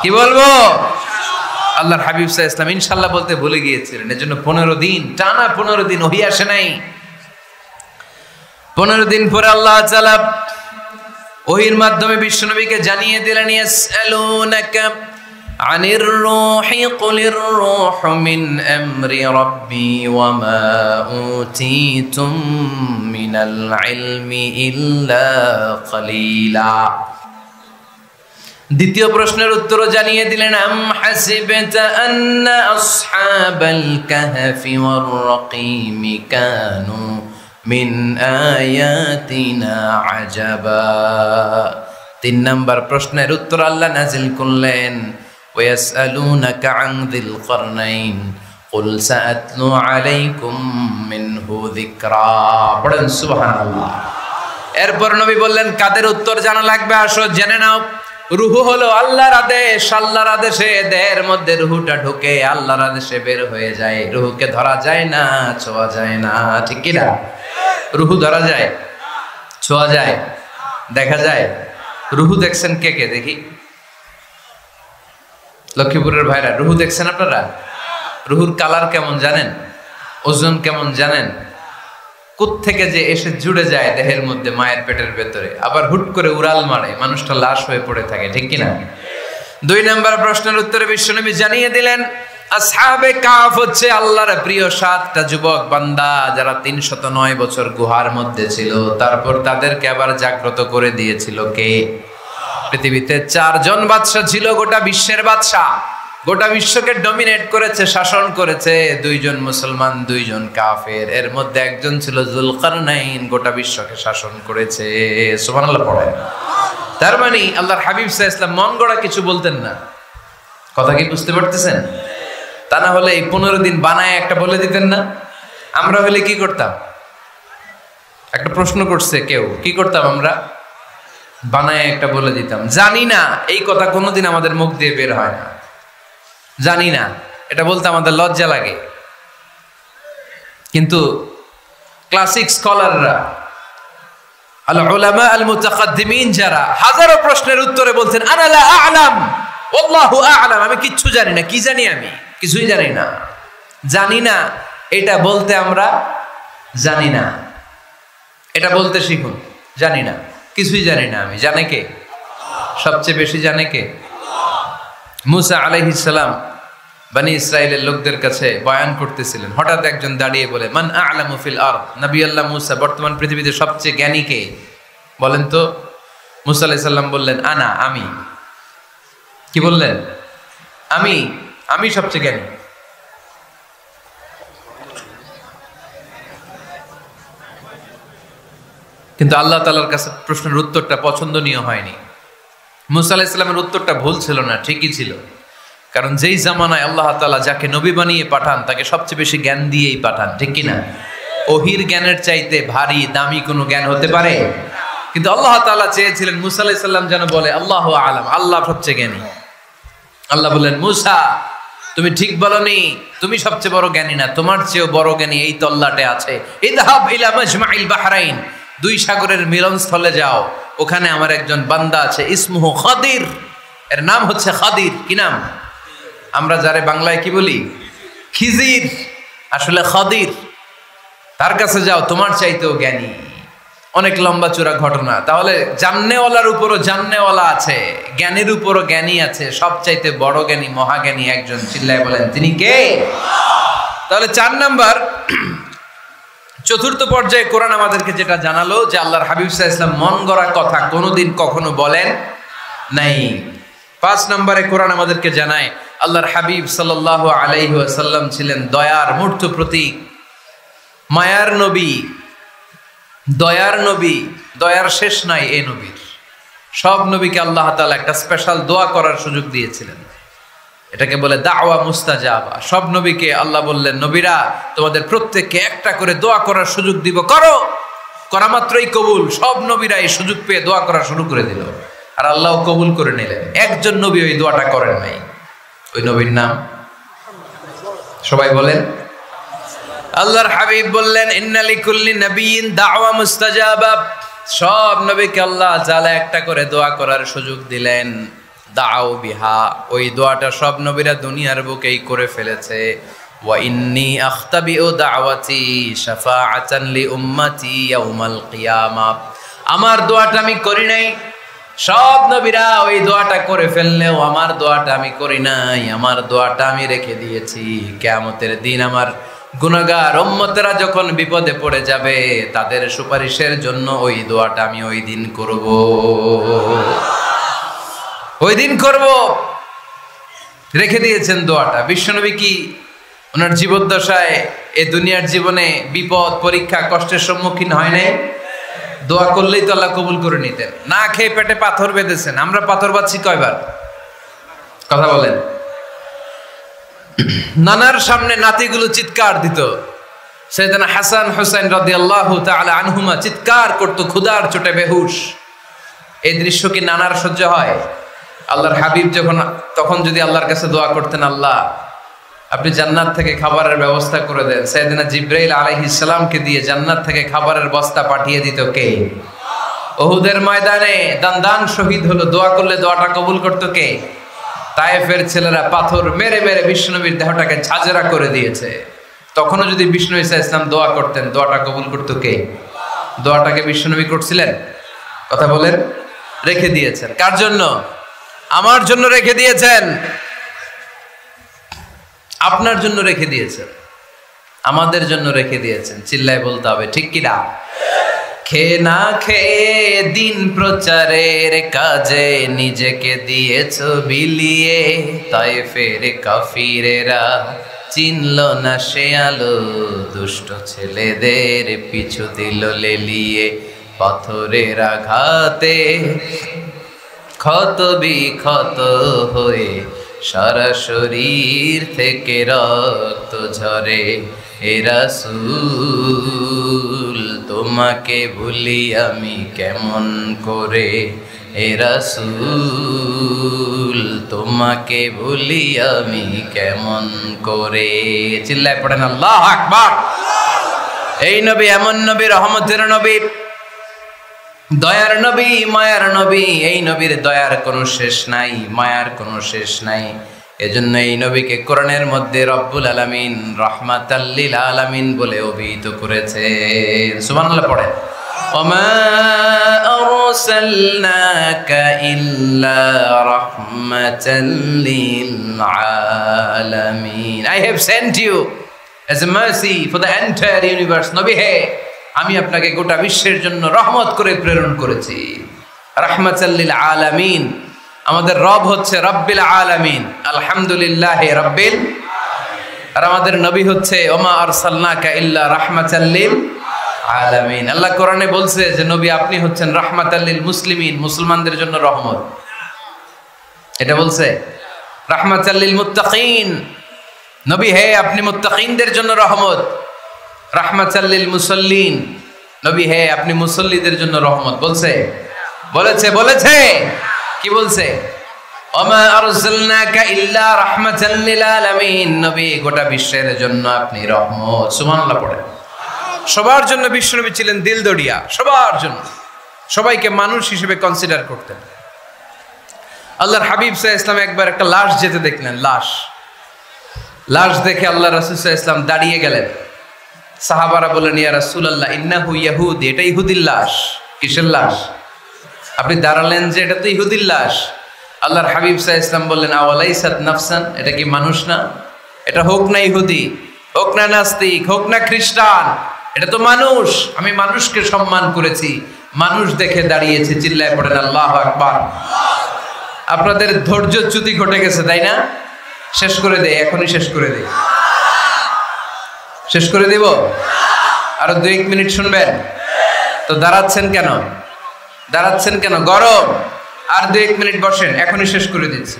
কি বলবো? আল্লাহর হাবিব সাল্লাল্লাহু আলাইহি সাল্লাম ইনশাআল্লাহ বলতে ভুলে গিয়েছিলেন। এজন্য 15 দিন টানা 15 দিন ওহী আসে নাই। 15 দিন পরে আল্লাহ তাআলা ওহীর মাধ্যমে বিশ্বনবীকে জানিয়ে দিলেন, ইয়াসআলুনাকা আনির রূহি কুলির রূহু মিন আমরি রাব্বি ওয়া মা উতীতুম মিনাল ইলমি ইল্লা কালিলা। দ্বিতীয় প্রশ্নের উত্তর জানিয়ে দিলেন, আম হাসিবতা আন্না আসহাবাল কাহফি ওয়ার রাকিম কানু মিন আয়াতিনা আজাবা। 3 নম্বর প্রশ্নের উত্তর আল্লাহ নাজিল করলেন, ওয়াসআলুনাকা আন যিল কারনাইন কুল সাআতলু আলাইকুম মিনহু যিকরা। পড়েন সুবহানাল্লাহ। এরপর নবী বললেন, কাদের উত্তর জানা লাগবে? আসো জেনে নাও। রুহু হলো আল্লাহর আদেশ। আল্লাহর আদেশে দেহের মধ্যে রুহুটা ঢুকে আল্লাহর আদেশে বের হয়ে যায়। রুহুকে ধরা যায় না, ছোঁয়া যায় না, ঠিক কি না? রুহু ধরা যায়, ছোঁয়া যায়, দেখা যায়? রুহু দেখছেন কে কে? দেখি লক্ষ্মীপুরের ভাইরা, রুহু দেখছেন আপনারা? রুহুর কালার কেমন জানেন? ওজন কেমন জানেন? কোত্থেকে যে এসে জুড়ে যায় দেহের মধ্যে, মায়ের পেটের ভেতরে, আবার হুট করে উড়াল মারে, মানুষটা লাশ হয়ে পড়ে থাকে, ঠিক কিনা? 2 নম্বর প্রশ্নের উত্তরে বিশ্বনবী জানিয়ে দিলেন, আসহাবে কাহফ হচ্ছে আল্লাহর প্রিয় 7টা যুবক বান্দা যারা 309 বছর গুহার মধ্যে ছিল। তারপর তাদেরকে আবার জাগ্রত করে দিয়েছিল কে? পৃথিবীতে 4 জন বাদশা ছিল, গোটা বিশ্বের বাদশা, গোটা বিশ্বকে ডমিনেট করেছে, শাসন করেছে। 2 জন মুসলমান, 2 জন কাফের। এর মধ্যে একজন ছিল যুলকারনাইন, গোটা বিশ্বকে শাসন করেছে। সুবহানাল্লাহ পড়ে। তার মানে আল্লাহর হাবিব সাল্লাল্লাহু আলাইহি ওয়াসাল্লাম মন গড়া কিছু বলতেন না। কথা কি বুঝতে পারতেছেন? তা না হলে এই 15 দিন বানায় একটা বলে দিতেন না? আমরা হলে কি করতাম? একটা প্রশ্ন করছে কেউ, কি করতাম আমরা? বানায় একটা বলে দিতাম। জানি না, এই কথা কোনোদিন আমাদের মুখ দিয়ে বের হয় না। জানি না, এটা বলতে আমাদের লজ্জা লাগে। কিন্তু ক্লাসিক স্কলাররা, আল উলামা আল মুতাকাদ্দিমিন, যারা হাজারো প্রশ্নের উত্তরে বলছেন, আনা লা আ'লাম ওয়াল্লাহু আ'লাম, আমি কিচ্ছু জানি না। কি জানি? আমি কিছুই জানি না। জানি না এটা বলতে আমরা জানি না, এটা বলতে শিখুন। জানি না, কিছুই জানি না আমি। জানে কে? সবচেয়ে বেশি জানে কে? মুসা আলাইহিস সালাম বনি ইসরাইলের লোকদের কাছে বয়ান করতেছিলেন। হঠাৎ একজন দাঁড়িয়ে বলে, মান আ'লামু ফিল আরদ। নবী আল্লাহ মুসা, বর্তমান পৃথিবীতে সবচেয়ে জ্ঞানী কে বলেন তো? মুসা আলাইহিস সালাম বললেন, আনা, আমি। কি বললেন? আমি সবচেয়ে জ্ঞানী। কিন্তু আল্লাহ তাআলার কাছে প্রশ্নের উত্তরটা পছন্দনীয় হয়নি। মুসা আলাইহিস সালামের উত্তরটা ভুল ছিল না, ঠিকই ছিল। কারণ যেই জামানায় আল্লাহ তাআলা যাকে নবী বানিয়ে পাঠান তাকে সবচেয়ে বেশি জ্ঞান দিয়েই পাঠান, ঠিক কি না? ওহির জ্ঞানের চাইতে ভারী দামি কোনো জ্ঞান হতে পারে? কিন্তু আল্লাহ তাআলা চেয়েছিলেন মুসা আলাইহিস সালাম যেন বলে আল্লাহু আ'লাম, আল্লাহ সবচেয়ে জ্ঞানী। আল্লাহ বললেন, মুসা তুমি ঠিক বলনি, তুমি সবচেয়ে বড় জ্ঞানী না, তোমার চেয়েও বড় জ্ঞানী এই তল্লাটে আছে। ইযহাব ইলা মাজমাইল বাহরাইন, 2 সাগরের মিলনস্থলে যাও, ওখানে আমার একজন বান্দা আছে, ইসমুহু খাদির, এর নাম হচ্ছে খাদির। কি নাম? আমরা যারে বাংলায় কি বলি? খিজির, আসলে খাদির। তার কাছে যাও, তোমার চাইতেও জ্ঞানী। অনেক লম্বা চূড়া ঘটনা। তাহলে জান্নেওয়ালার উপরও জান্নেওয়ালা আছে, জ্ঞানীর উপরও জ্ঞানী আছে। সবচাইতে বড় জ্ঞানী, মহাজ্ঞানী একজন, চিল্লায় বলেন তিনি কে? তাহলে 4 নাম্বার, চতুর্থ পর্যায়ে কোরআন আমাদেরকে যেটা জানালো যে আল্লাহর হাবিব সাল্লাল্লাহু আলাইহি ওয়াসাল্লাম মন গড়া কথা কোনোদিন কখনো বলেন নাই। 5 নম্বরে কোরআন আমাদেরকে জানায় আল্লাহর হাবিব সাল্লাল্লাহু আলাইহি ওয়াসাল্লাম ছিলেন দয়ার মূর্ত প্রতীক, মায়ার নবী, দয়ার নবী। দয়ার শেষ নাই এই নবীর। সব নবীকে আল্লাহ তাআলা একটা স্পেশাল দোয়া করার সুযোগ দিয়েছিলেন, এটাকে বলে দাওয়া মুস্তাজাবা। সব নবীকে আল্লাহ বললেন, নবীরা তোমাদের প্রত্যেককে একটা করে দোয়া করার সুযোগ দিব, করো। করা মাত্রই কবুল। সব নবীরা এই সুযোগ পেয়ে দোয়া করা শুরু করে দিল, আর আল্লাহ কবুল করে নিলেন। একজন নবী ওই দোয়াটা করেন নাই। ওই নবীর নাম সবাই বলেন। আল্লাহর হাবিব বললেন, ইন্না লিকুল্লি নাবিয়্যিন দাওয়া মুস্তাজাবা। সব নবীকে আল্লাহ তাআলা একটা করে দোয়া করার সুযোগ দিলেন। দাও বিহা, ওই দোয়াটা সব নবীরা দুনিয়ার বুকেই করে ফেলেছে। ওয়া ইন্নী আখতাবিউ দাওয়াতি শাফাআতান লি উম্মতি ইয়াউমাল কিয়ামা। আমার দোয়াটা আমি করি নাই, সব নবীরা ওই দোয়াটা করে ফেললেও আমার দোয়াটা আমি করি নাই। আমার দোয়াটা আমি রেখে দিয়েছি, কিয়ামতের দিন আমার গুনাহগার উম্মতেরা যখন বিপদে পড়ে যাবে তাদের সুপারিশের জন্য ওই দোয়াটা আমি ওই দিন করব, ওই দিন করব। রেখে দিয়েছেন দোয়াটা। বিশ্বনবী কি ওনার জীবদ্দশায় এই দুনিয়ার জীবনে বিপদ পরীক্ষা কষ্টের সম্মুখীন হয় নাই? দোয়া করলেই তো আল্লাহ কবুল করে নিতেন। না খেয়ে পেটে পাথর বেঁধেছেন, আমরা পাথর বাঁধছি কয়বার? কথা বলেন। নানার সামনে নাতিগুলো চিৎকার দিত, সাইয়েদনা হাসান হুসাইন রাদিয়াল্লাহু তাআলা আনহুমা চিৎকার করতো ক্ষুধার চোটে বেহুশ। এই দৃশ্য কি নানার সহ্য হয়? আল্লাহর হাবিব তখন যদি আল্লাহর কাছে দোয়া করতেন, আল্লাহ আপনি জান্নাত থেকে খাবারের ব্যবস্থা করে দেন, সাইয়েদনা জিবরাইল আলাইহিস সালামকে দিয়ে জান্নাত থেকে খাবারের বস্তা পাঠিয়ে দিত কে? উহুদের ময়দানে দান শহীদ হলো, দোয়া করলে দোয়াটা কবুল করতো কে? তায়েফের ছেলেরা পাথর মেরে মেরে বিষ্ণুনবীর দেহটাকে ঝাঁঝরা করে দিয়েছে। তখনও যদি বিষ্ণু ঈসা ইসলাম দোয়া করতেন, দোয়াটা কবুল করতো কে? দোয়াটাকে বিষ্ণুনবী করছিলেন? কথা বলেন। রেখে দিয়েছেন কার জন্য? আমার জন্য রেখে দিয়েছেন, আপনার জন্য রেখে দিয়েছেন, আমাদের জন্য রেখে দিয়েছেন। চিল্লায় বলতে হবে ঠিক কিনা? খেয়ে না খেয়ে দিন প্রচারের কাজে নিজেকে দিয়েছ বিলিয়ে, তায়েফের কাফিরেরা চিনল না সে আলো, দুষ্ট ছেলেদের পিছু দিল লেলিয়ে। পাথরের আঘাতে ক্ষত বিক্ষত হয়ে সারা শরীর থেকে রক্ত ঝরে। হে রাসূল তোমাকে ভুলি আমি কেমন করে, হে রাসূল তোমাকে ভুলি আমি কেমন করে। চিল্লায় পড়েন আল্লাহু আকবার। এই নবী এমন নবী, রহমতের নবী, দয়ার নবী, মায়ার নবী। এই নবীর দয়ার কোনো শেষ নাই, মায়ার কোনো শেষ নাই। এজন্য এই নবীকে কোরআনের মধ্যে রব্বুল আলামিন রাহমাতাল লিল আলামিন বলে অভিহিত করেছেন। সুবহানাল্লাহ পড়েন। ওমা আরসালনাকা ইল্লা রাহমাতাল লিল আলামিন। I have sent you as a mercy for the entire universe. নবী হে, আমি আপনাকে গোটা বিশ্বের জন্য রহমত করে প্রেরণ করেছি। রাহমাতাল লিল আলামিন। আমাদের রব হচ্ছে রব্বিল আলামিন, আলহামদুলিল্লাহি রাব্বিল। আর আমাদের নবী হচ্ছে ওমা আরসালনাকা ইল্লা রাহমাতাল লিল আলামিন। আল্লাহ কোরআনে বলছে যে নবী আপনি হচ্ছেন রাহমাতাল লিল মুসলিমিন, মুসলমানদের জন্য রহমত। এটা বলছে রাহমাতাল লিল মুত্তাকিন। নবী হে আপনি মুত্তাকিনদের জন্য রহমত। রাহমাতাল লিল মুসাল্লিন। নবী হে আপনি মুসল্লিদের জন্য রহমত। বলছে বলেছে কি বলছে? ওমা আরসালনাকা ইল্লা রাহমাতাল লিল আলামিন। নবী গোটা বিশ্বের জন্য আপনি রহমত। সুবহানাল্লাহ পড়েন। সবার জন্য বিশ্বনবী ছিলেন দিলদরিয়া, সবার জন্য, সবাইকে মানুষ হিসেবে কনসিডার করতেন। আল্লাহর হাবিব সাল্লাল্লাহু আলাইহি ওয়াসাল্লাম একবার একটা লাশ যেতে দেখলেন। লাশ দেখে আল্লাহ রাসূল সাল্লাল্লাহু আলাইহি ওয়াসাল্লাম দাঁড়িয়ে গেলেন। সাহাবারা বললেন, ইয়া রাসূলুল্লাহ ইন্নাহু ইয়াহুদি। এটা ইহুদির লাশ। কিসের লাশ? আপনি দাঁড়ালেন যে এটা তো ইহুদির লাশ। আল্লাহর হাবিব সাল্লাল্লাহু আলাইহি ওয়াসাল্লাম বললেন, আওয়ালাইসাত নাফসান। এটা কি মানুষ না? এটা হোক না ইহুদি, হোক না নাস্তিক, হোক না খ্রিস্টান, এটা তো মানুষ। আমি মানুষকে সম্মান করেছি, মানুষ দেখে দাঁড়িয়েছি। চিল্লায় পড়েন আল্লাহু আকবার। আপনাদের ধৈর্যচ্যুতি ঘটে গেছে তাই না? শেষ করে দেই, এখনই শেষ করে দেই। শেষ করে দিব? আরো 2-1 মিনিট শুনবেন তো? দাঁড়াচ্ছেন কেন? গরম। আর 2-1 মিনিট বসেন, এখনই শেষ করে দিচ্ছি।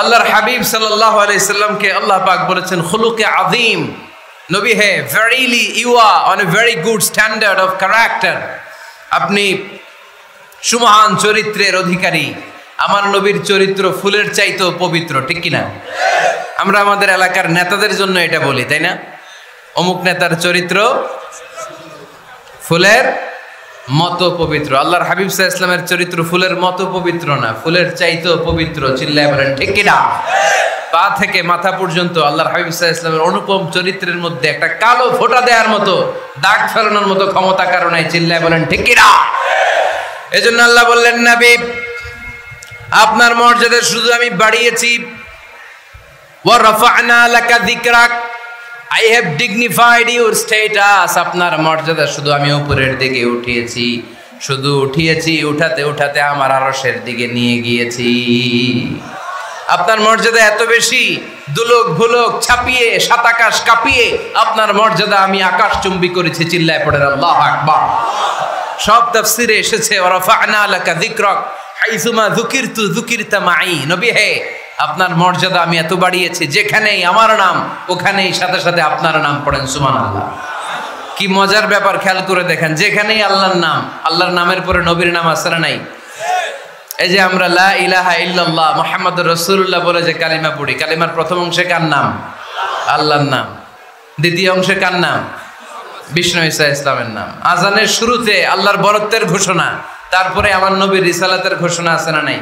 আল্লাহর হাবিব সাল্লাল্লাহু আলাইহি সাল্লামকে আল্লাহ পাক বলেছেন খুলুকে আযীম, নবী হে, verily you are on a very good standard of character, আপনি সুমহান চরিত্রের অধিকারী। আমার নবীর চরিত্র ফুলের চাইতেও পবিত্র, ঠিক কিনা? আমরা আমাদের এলাকার নেতাদের জন্য এটা বলি, তাই না? অমুক নেতার চরিত্র ফুলের মতো পবিত্র। আল্লাহর হাবিব সাল্লাল্লাহু আলাইহি ওয়াসাল্লামের চরিত্র ফুলের মতো পবিত্র না, ফুলের চাইতেও পবিত্র। চিল্লায় বলেন ঠিক কিনা? পা থেকে মাথা পর্যন্ত আল্লাহর হাবিব সাল্লাল্লাহু আলাইহি ওয়াসাল্লামের অনুপম চরিত্রের মধ্যে একটা কালো ফোঁটা দেওয়ার মতো, দাগ ফেলানোর মতো ক্ষমতা কারণে। চিল্লায় বলেন ঠিক কিনা? এজন্য আল্লাহ বললেন, নবী আপনার মর্যাদা শুধু আমি বাড়িয়েছি, ওয়া রাফা'না লাকা যিকরাক, I have dignified your status, আপনার মর্যাদা শুধু আমি উপরের দিকে উঠিয়েছি, শুধু উঠিয়েছি, উঠাতে উঠাতে আমার আরশের দিকে নিয়ে গিয়েছি। আপনার মর্যাদা এত বেশি, দুলক ভুলক ছাপিয়ে, সাত আকাশ কাঁপিয়ে আপনার মর্যাদা আমি আকাশচুম্বী করেছি। চিল্লায় পড়েন আল্লাহু আকবার। সব তাফসীরে এসেছে ওয়া রাফা'না লাকা যিকরাক হাইসুমা যুকিরতু যুকিরতা মাই। নবী হে, আপনার মর্যাদা আমি এত বাড়িয়েছি, যেখানেই আমার নাম ওখানেই সাথে সাথে আপনার নাম। পড়েন সুবহানাল্লাহ। কি মজার ব্যাপার, খেয়াল করে দেখেন, যেখানেই আল্লাহর নাম, আল্লাহর নামের পরে নবীর নাম আছে না নাই? এই যে আমরা লা ইলাহা ইল্লাল্লাহ মুহাম্মাদুর রাসূলুল্লাহ বলে যে কালিমা পড়ি, কালিমার প্রথম অংশে কার নাম? আল্লাহর নাম। দ্বিতীয় অংশে কার নাম? বিষ্ণু ঈসা ইসলামের নাম। আজানের শুরুতে আল্লাহর বরত্বের ঘোষণা, তারপরে আমার নবীর রিসালাতের ঘোষণা আছে না নাই?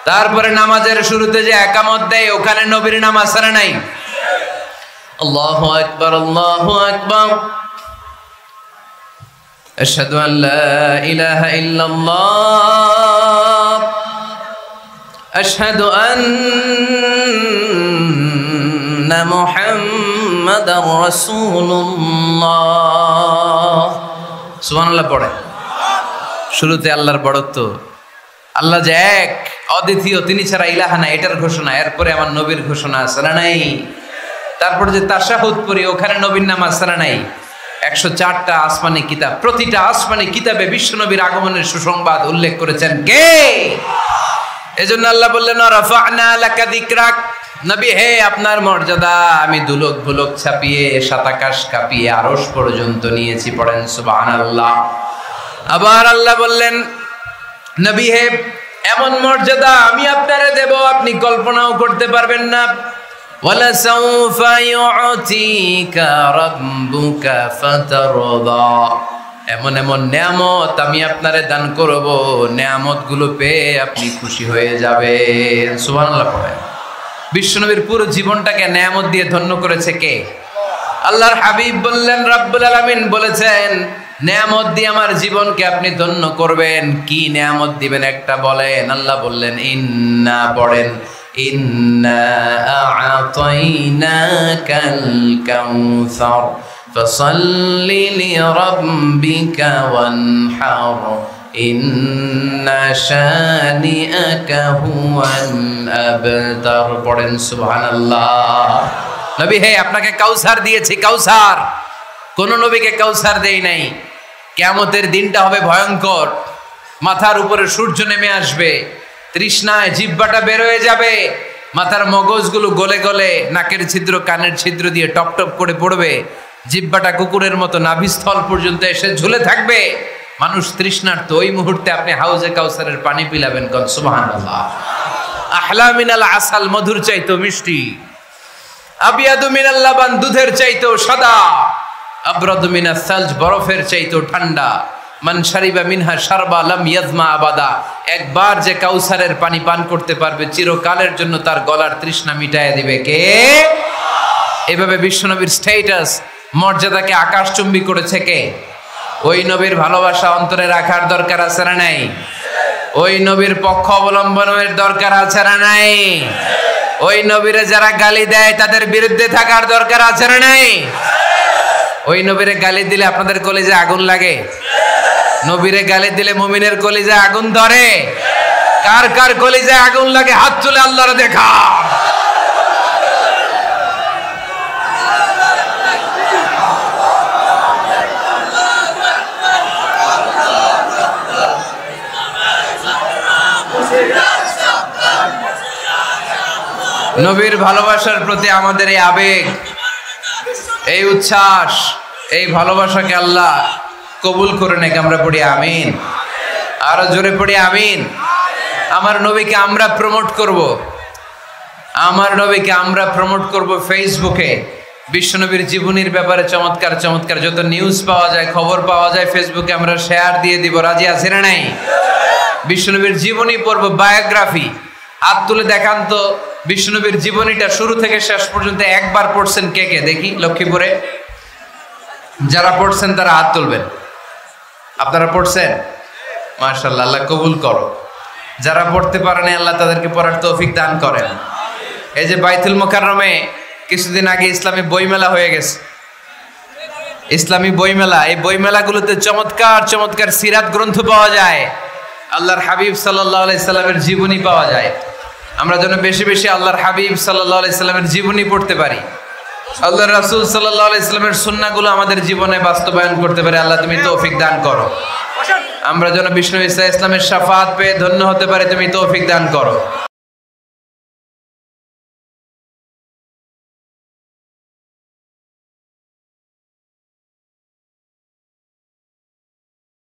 তারপরে নামাজের শুরুতে যে একামত দেয়, ওখানে নবীর নাম আছে না নাই? আল্লাহু আকবার, আল্লাহু আকবার, আশহাদু আন লা ইলাহা ইল্লাল্লাহ, আশহাদু আন্না মুহাম্মাদার রাসূলুল্লাহ। সুবহানাল্লাহ পড়ে। শুরুতে আল্লাহর বড়ত্ব, আল্লাহ যে এক অদ্বিতীয়, তিনি ছাড়া ইলাহা নাই, এটার ঘোষণা। এরপরে আমার নবীর ঘোষণা আছে না নাই? তারপরে যে তাশাহুদ পড়ি, ওখানে নবীর নাম আছে না নাই? 104টা আসমানি কিতাব, প্রতিটা আসমানি কিতাবে বিশ্ব নবীর আগমনের সুসংবাদ উল্লেখ করেছেন কে? এজন্য আল্লাহ বললেন রাফা'না লাকা যিকরাক, নবী হে, আপনার মর্যাদা আমি দুলক ভুলক ছাপিয়ে, সাত আকাশ কাঁপিয়ে আরশ পর্যন্ত নিয়েছি। পড়েন সুবহানাল্লাহ। আবার আল্লাহ বললেন, নবী হে, এমন মর্যাদা আমি আপনারে দেব আপনি কল্পনাও করতে পারবেন না। ওয়ালা সাউফা ইউতিকা রাব্বুকা ফাতারদা, এমন এমন নিয়ামত আমি আপনারে দান করব, নিয়ামতগুলো পেয়ে আপনি খুশি হয়ে যাবেন। সুবহানাল্লাহ পড়ে। বিশ্বনবীর পুরো জীবনটাকে নিয়ামত দিয়ে ধন্য করেছে কে? আল্লাহর হাবিব বললেন, রব্বুল আলামিন বলেছেন, নিয়ামত দিয়ে আমার জীবনকে আপনি ধন্য করবেন। কি নিয়ামত দিবেন একটা বলেন? আল্লাহ বললেন, ইন্না, পড়েন, ইন্না আ'তাইনাকাল কাউসার ফাসাল্লি লিরাব্বিকা ওয়ানহার ইন্না শানিআকা হুয়াল আবতার। পড়েন সুবহানাল্লাহ। নবী হে, আপনাকে কাউসার দিয়েছি, কাউসার। কোন নবীকে কাউসার দেই নাই। কিয়ামতের দিনটা হবে ভয়ঙ্কর, মাথার উপরে সূর্য নেমে আসবে, তৃষ্ণায় জিহ্বাটা বের হয়ে যাবে, মাথার মগজগুলো গলে গলে নাকের ছিদ্র কানের ছিদ্র দিয়ে টপ টপ করে পড়বে, জিহ্বাটা কুকুরের মতো নাভিস্থল পর্যন্ত এসে ঝুলে থাকবে, মানুষ তৃষ্ণার্ত। ওই মুহূর্তে আপনি হাউজে কাউসারের পানি পিলাবেন। কোন সুবহানাল্লাহ। আহলা মিনাল আসাল, মধুর চাইতো মিষ্টি, আবিয়াদু মিনাল লাবান, দুধের চাইতো সাদা, আবরাদু মিনাস সালজ, বরফের চাইতো ঠান্ডা। মান শারিবা মিনহা শারবা লাম ইয়াজমা আবাদা, একবার যে কাউসারের পানি পান করতে পারবে চিরকালের জন্য তার গলার তৃষ্ণা মিটায় দিবে কে? এভাবে বিশ্বনবীর স্ট্যাটাস, মর্যাদাকে আকাশচুম্বী করেছে কে? ওই নবীর ভালোবাসা অন্তরে রাখার দরকার আছে না নাই? ওই নবীর পক্ষ অবলম্বনের দরকার আছে না নাই? ওই নবীরে যারা গালি দেয় তাদের বিরুদ্ধে থাকার দরকার আছে না নাই? ওই নবীরে গালি দিলে আপনাদের কলিজায় আগুন লাগে? নবীরে গালি দিলে মুমিনের কলিজায় আগুন ধরে? কার কার কলিজায় আগুন লাগে হাত তুলে আল্লাহরে দেখা। নবীর ভালোবাসার প্রতি আমাদের এই আবেগ, এই উচ্ছ্বাস, এই ভালোবাসাকে আল্লাহ কবুল করে নেক। আমরা পড়ি আমিন। আরো জোরে পড়ি আমিন। আমার নবীকে আমরা প্রমোট করব, আমার নবীকে আমরা প্রমোট করব ফেসবুকে। বিশ্বনবীর জীবনীর ব্যাপারে চমৎকার চমৎকার যত নিউজ পাওয়া যায়, খবর পাওয়া যায়, ফেসবুকে আমরা শেয়ার দিয়ে দিব। রাজি আছেন না নাই? বিশ্বনবীর জীবনী পড়ব, বায়োগ্রাফি। হাত তুলে দেখান তো বিশ্বনবীর জীবনীটা শুরু থেকে শেষ পর্যন্ত একবার পড়ছেন কে কে, দেখি লক্ষ্মীপুরে। যারা পড়ছেন তারা হাত তুলবেন। আপনারা পড়ছেন? মাশাআল্লাহ, আল্লাহ কবুল করো। যারা পড়তে পারেন আল্লাহ তাদেরকে পড়ার তৌফিক দান করেন। এই যে বাইতুল মুকাররমে কিছুদিন আগে ইসলামী বইমেলা হয়ে গেছে, ইসলামী বইমেলা। এই বইমেলাগুলোতে চমৎকার চমৎকার সিরাত গ্রন্থ পাওয়া যায়, আল্লাহর হাবিব সাল্লাল্লাহু আলাইহি সাল্লামের জীবনী পাওয়া যায়। আমরা যেন বেশি বেশি আল্লাহর হাবিব সাল্লাল্লাহু আলাইহি সাল্লামের জীবনী পড়তে পারি, আল্লাহর রাসূল সাল্লাল্লাহু আলাইহি সাল্লামের সুন্নাহগুলো আমাদের জীবনে বাস্তবায়ন করতে পারি। আল্লাহ তুমি তৌফিক দান করো। আমরা যেন বিষ্ণু ঈসা ইসলামের শাফাআত পেয়ে ধন্য হতে পারি, তুমি তৌফিক দান করো।